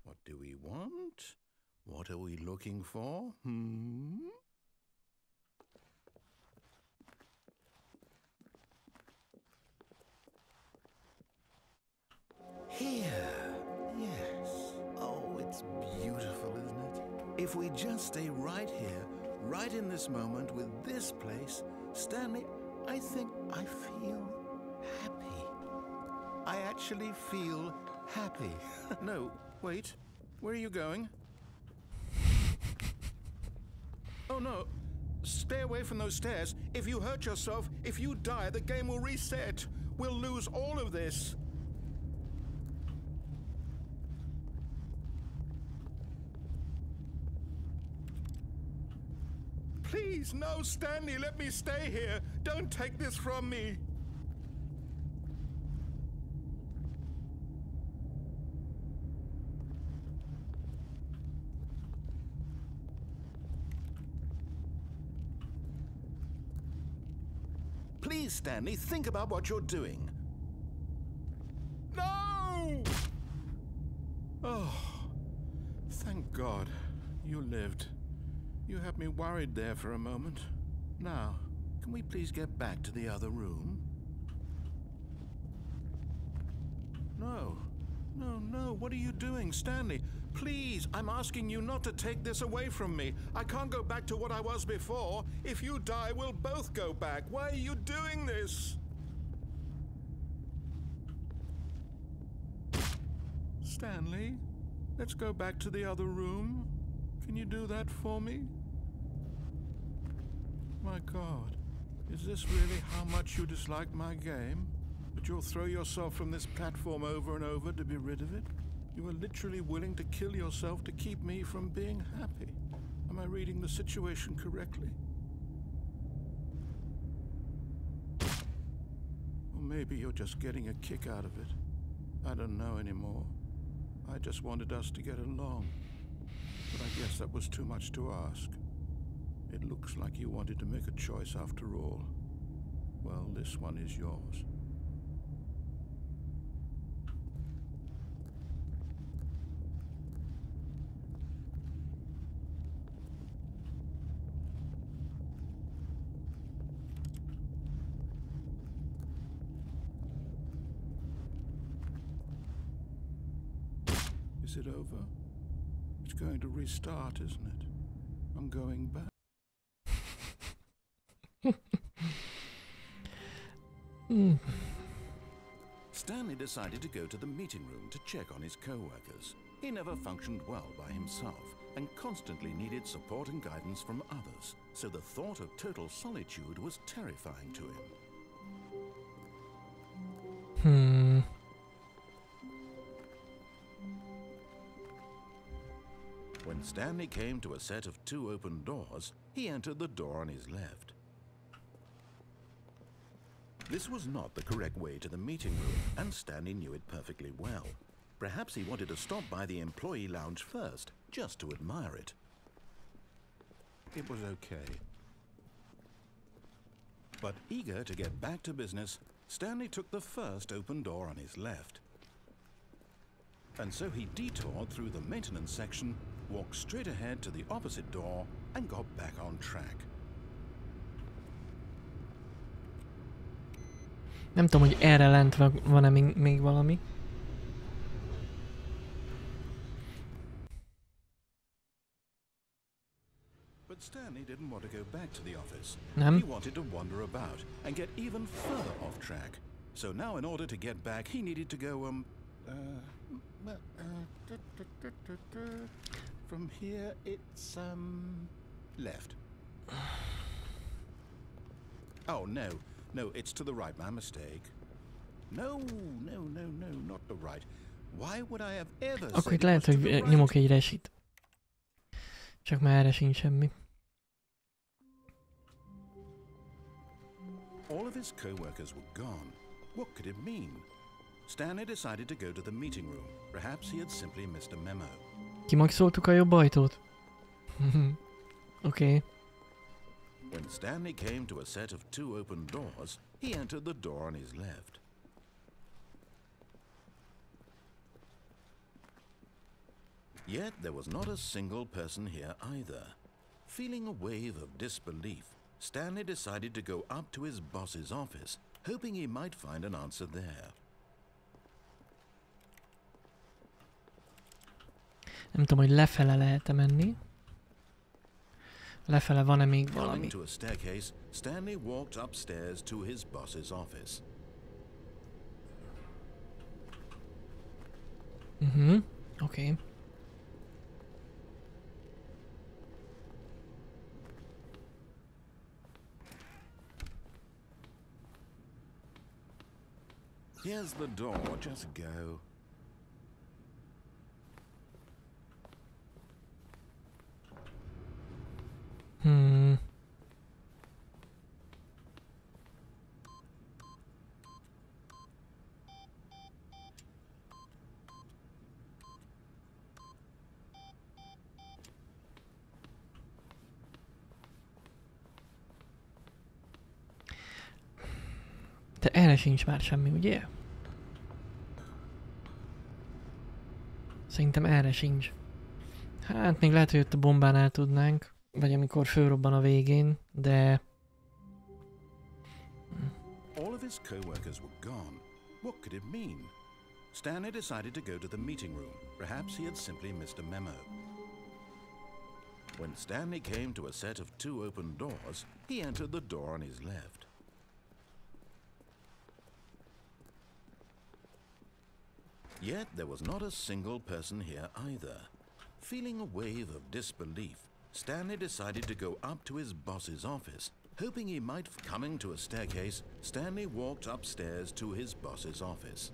What do we want? What are we looking for? Here. Yes. Oh, it's beautiful, isn't it? If we just stay right here, right in this moment with this place, Stanley, I think I feel happy. I actually feel happy. No, wait. Where are you going? Oh no. Stay away from those stairs. If you hurt yourself, if you die, the game will reset. We'll lose all of this. Please, no, Stanley, let me stay here. Don't take this from me. Please, Stanley, think about what you're doing. No! Oh, thank God you lived. You had me worried there for a moment. Now, can we please get back to the other room? No. No, no, what are you doing, Stanley? Please, I'm asking you not to take this away from me. I can't go back to what I was before. If you die, we'll both go back. Why are you doing this? Stanley, let's go back to the other room. Can you do that for me? My God, is this really how much you dislike my game? That you'll throw yourself from this platform over and over to be rid of it? You are literally willing to kill yourself to keep me from being happy. Am I reading the situation correctly? Or maybe you're just getting a kick out of it. I don't know anymore. I just wanted us to get along. But I guess that was too much to ask. It looks like you wanted to make a choice after all. Well, this one is yours. Is it over? It's going to restart, isn't it? I'm going back. Stanley decided to go to the meeting room to check on his co-workers. He never functioned well by himself and constantly needed support and guidance from others, so the thought of total solitude was terrifying to him. When Stanley came to a set of 2 open doors, he entered the door on his left. This was not the correct way to the meeting room, and Stanley knew it perfectly well. Perhaps he wanted to stop by the employee lounge first, just to admire it. It was okay. But eager to get back to business, Stanley took the first open door on his left. And so he detoured through the maintenance section, walked straight ahead to the opposite door, and got back on track. Nem tudom, hogy erre lent van-e még valami. But Stanley didn't want to go back to the office. Nem? He wanted to wander about and get even further off track. So now in order to get back, he needed to go, from here it's, left. Oh, no. No, it's to the right. My mistake. No, not the right. Why would I have ever Akkor said itt it lehet, was to hogy the right? nyomok egy resit. Csak már erre sincs semmi. All of his co-workers were gone. What could it mean? Stanley decided to go to the meeting room. Perhaps he had simply missed a memo. Kimaxoltuk a jobb ajtót? Oké. When Stanley came to a set of 2 open doors, he entered the door on his left. Yet there was not a single person here either. Feeling a wave of disbelief, Stanley decided to go up to his boss's office, hoping he might find an answer there. Nem tudom, hogy lefele lehet-e menni. Lefele van-e még valami? Coming to a staircase, Stanley walked upstairs to his boss's office. Oké. Here's the door, just go. De erre sincs már semmi, ugye? Szerintem erre sincs. Hát még lehet, hogy ott a bombánál tudnánk, vagy amikor fölrobban a végén, de... All of his co-workers were gone. What could it mean? Stanley decided to go to the meeting room. Perhaps he had simply missed a memo. When Stanley came to a set of 2 open doors, he entered the door on his left. Yet there was not a single person here either. Feeling a wave of disbelief, Stanley decided to go up to his boss's office, hoping he might... Coming to a staircase, Stanley walked upstairs to his boss's office.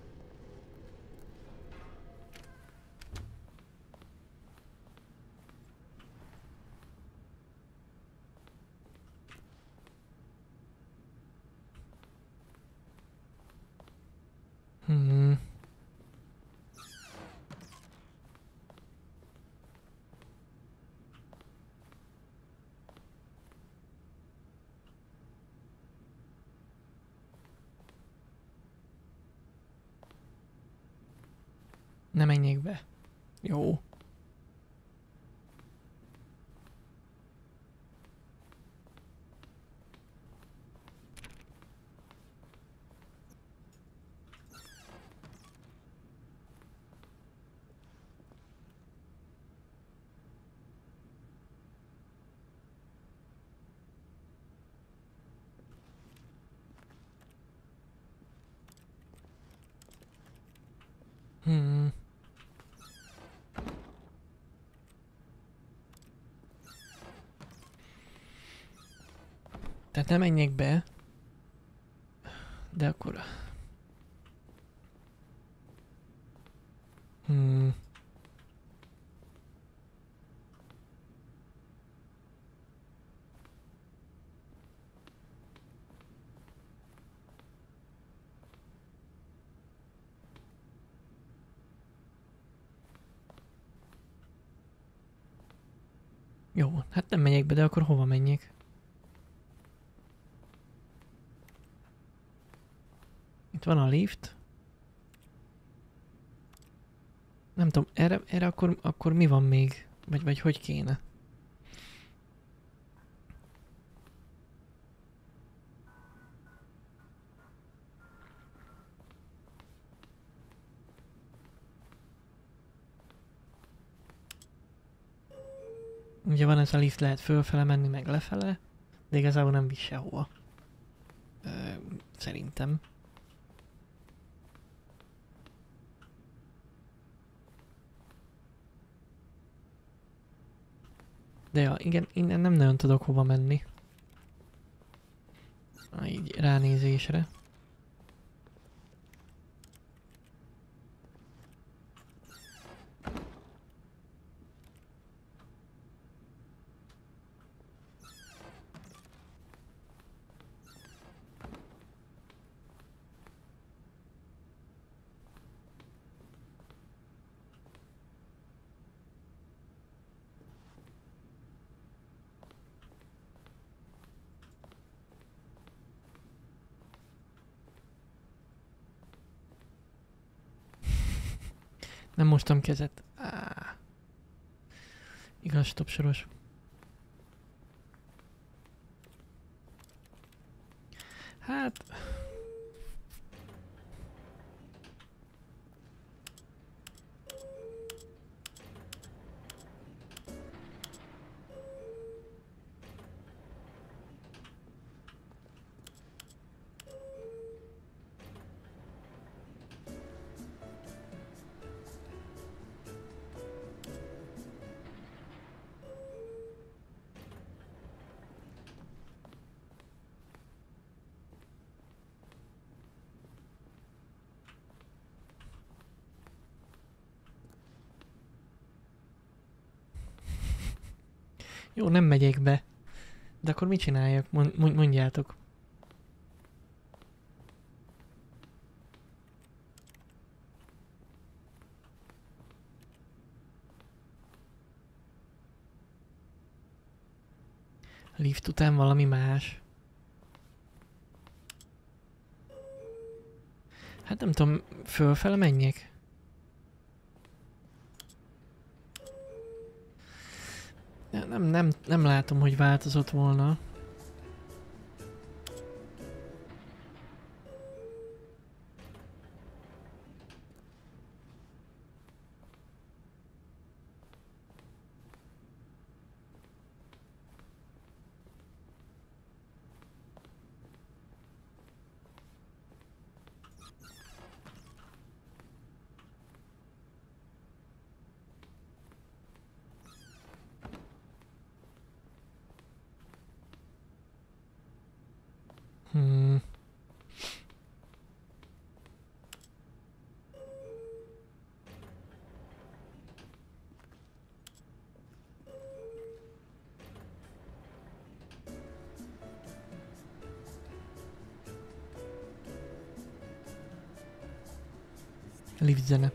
Ne menjék be. Jó. Tehát nem menjek be, de akkor... Jó, hát nem megyek be, de akkor hova menjek? Itt van a lift. Nem tudom, erre akkor mi van még? Vagy hogy kéne? ugye van ez a lift, lehet fölfele menni, meg lefele, de igazából nem visz sehova. Szerintem. De ja, igen, innen nem nagyon tudok hova menni. Így ránézésre. Nem mostam kezet. Igaz, stopsoros. Hát... Jó, nem megyek be. De akkor mit csináljak? Mondjátok. A lift után valami más. Hát nem tudom, fölfele menjek? Nem látom, hogy változott volna. Lift zene.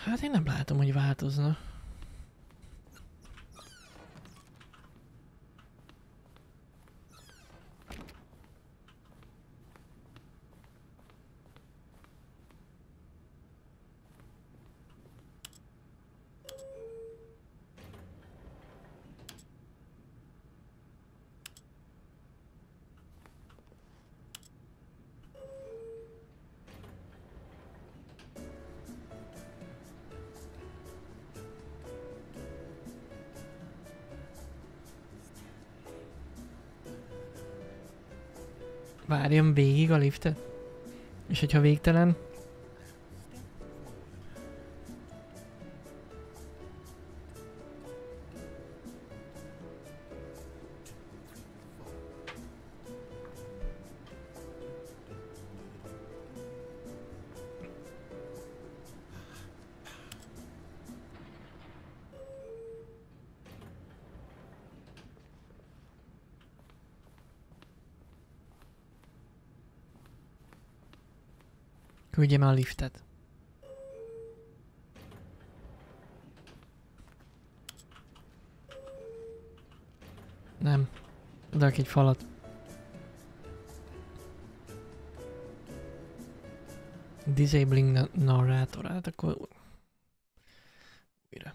Hát én nem látom, hogy változna. Várjam végig a liftet? És hogyha végtelen? Küldjem el a liftet. Nem. Adok egy falat. Disabling narrátor, hát akkor újra.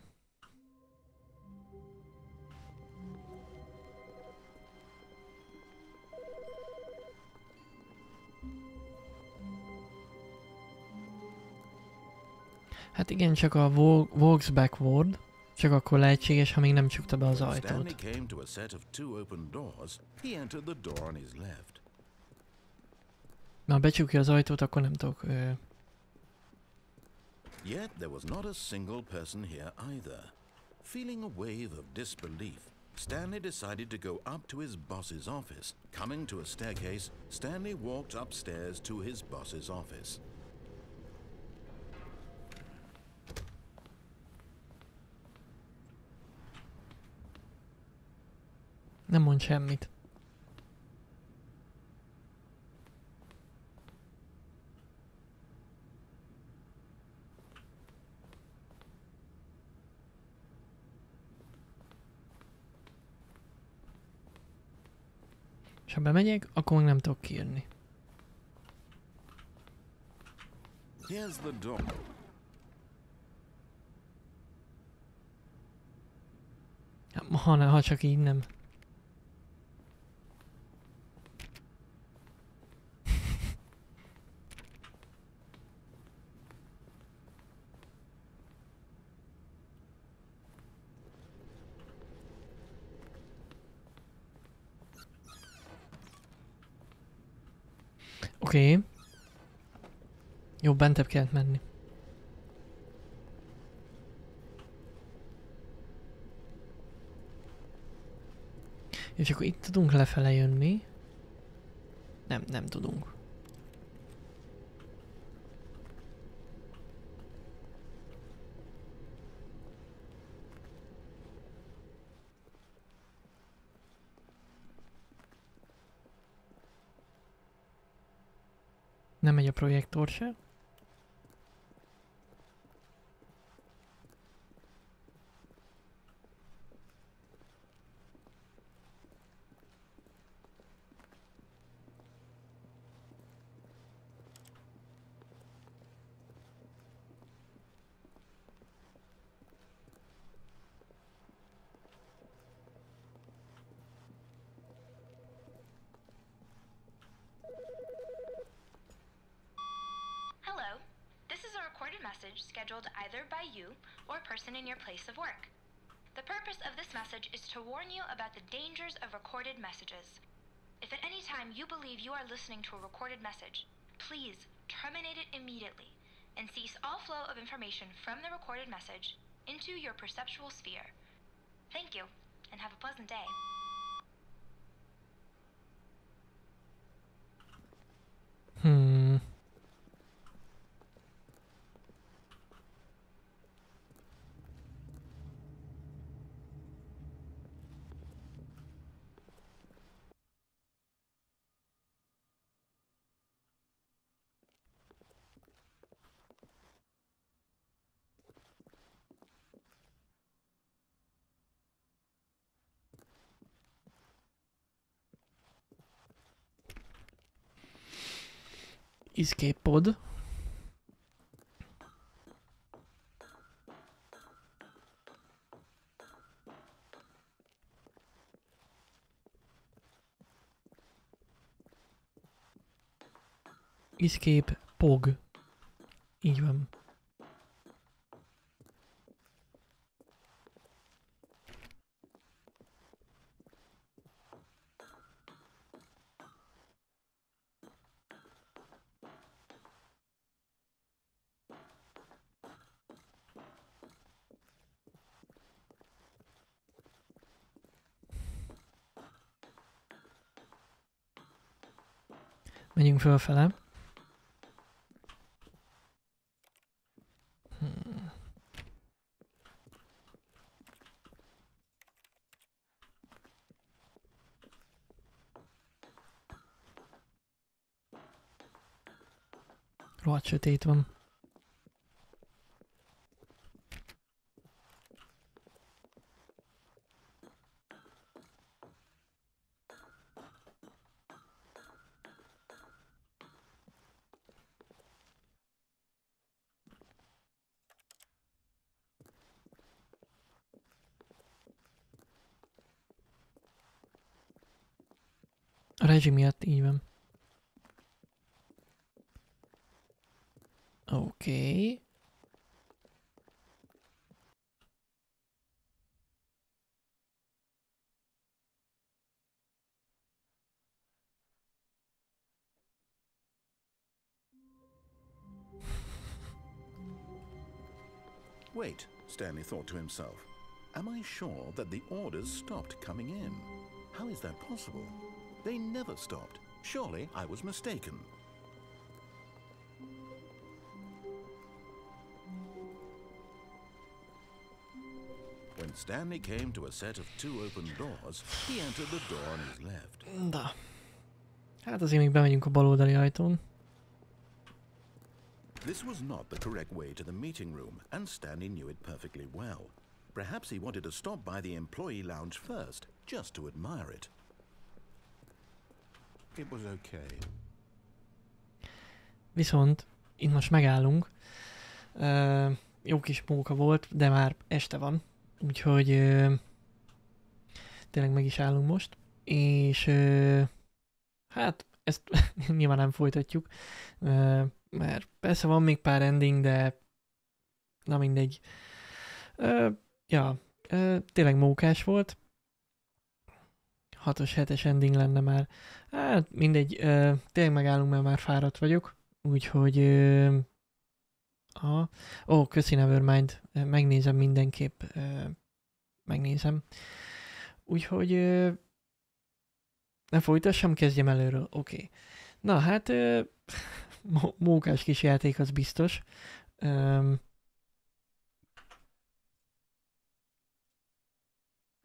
Hát igen, csak a walks backward, csak akkor lehetséges, ha még nem csukta be az When Stanley ajtót. came to a set of 2 open doors, he entered the door on his left. Ha becsukja az ajtót, akkor nem tudok... Yet there was not a single person here either. Feeling a wave of disbelief, Stanley decided to go up to his boss's office. Coming to a staircase, Stanley walked upstairs to his boss's office. Nem mond semmit. És ha bemegyek, akkor meg nem tudok kiírni. Here's the door. Ha csak így nem. Oké. Jó, bentebb kellett menni. És akkor itt tudunk lefele jönni. Nem tudunk. Nem megy a projektor se. Hello. This is a recorded message scheduled either by you or a person in your place of work. The purpose of this message is to warn you about the dangers of recorded messages. If at any time you believe you are listening to a recorded message, please terminate it immediately and cease all flow of information from the recorded message into your perceptual sphere. Thank you, and have a pleasant day. Escape pod. Escape pog. Így van. Megyünk fölfele. Rohadt sötét van. rezsi miatt, így van. Oké. Wait, Stanley thought to himself. Am I sure that the orders stopped coming in? How is that possible? They never stopped. Surely I was mistaken. When Stanley came to a set of 2 open doors, he entered the door on his left. Da. Hát azért még bemegyünk a baloldali ajtón. This was not the correct way to the meeting room, and Stanley knew it perfectly well. Perhaps he wanted to stop by the employee lounge first, just to admire it. It was okay. Viszont itt most megállunk. Jó kis móka volt, de már este van. Úgyhogy tényleg meg is állunk most. És hát ezt nyilván nem folytatjuk. Mert persze van még pár ending, de na mindegy. Tényleg mókás volt. 6-os, 7-es ending lenne már. Hát mindegy, tényleg megállunk, mert már fáradt vagyok. Úgyhogy köszi Nevermind, megnézem mindenképp, megnézem. Úgyhogy ne folytassam, kezdjem előről, oké. Na hát, mókás kis játék, az biztos.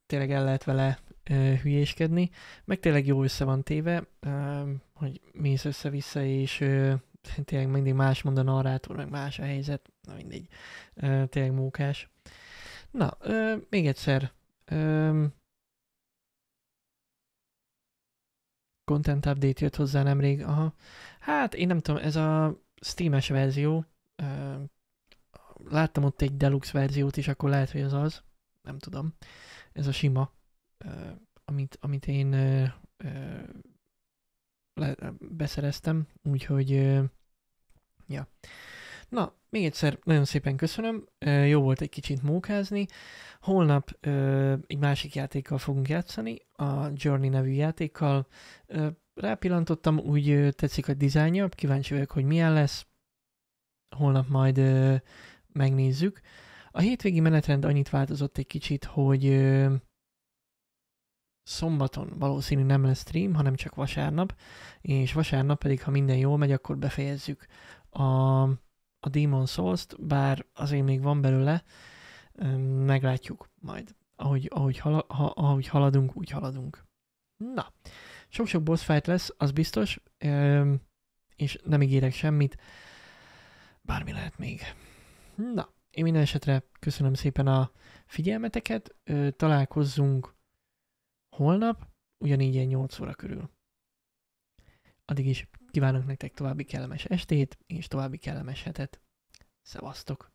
Tényleg el lehet vele hülyéskedni, meg tényleg jó össze van téve, hogy mész össze-vissza, és tényleg mindig más mond a narrátor, meg más a helyzet, na mindegy, tényleg mókás. Na, még egyszer, content update jött hozzá nemrég, aha. Hát én nem tudom, ez a Steam-es verzió, láttam ott egy deluxe verziót is, akkor lehet, hogy az, nem tudom. Ez a sima, amit én beszereztem, úgyhogy ja. Na, még egyszer nagyon szépen köszönöm, jó volt egy kicsit mókázni. Holnap egy másik játékkal fogunk játszani, a Journey nevű játékkal. Rápillantottam, úgy tetszik a dizájnja, kíváncsi vagyok, hogy milyen lesz. Holnap majd megnézzük. A hétvégi menetrend annyit változott egy kicsit, hogy szombaton valószínű nem lesz stream, hanem csak vasárnap, és vasárnap pedig, ha minden jól megy, akkor befejezzük a Demon's Souls-t, bár azért még van belőle, meglátjuk majd. Ahogy haladunk, úgy haladunk. Na, sok-sok boss fight lesz, az biztos, és nem ígérek semmit, bármi lehet még. Na, én minden esetre köszönöm szépen a figyelmeteket, találkozzunk holnap, ugyanígy ilyen 8 óra körül. Addig is kívánok nektek további kellemes estét, és további kellemes hetet. Szevasztok!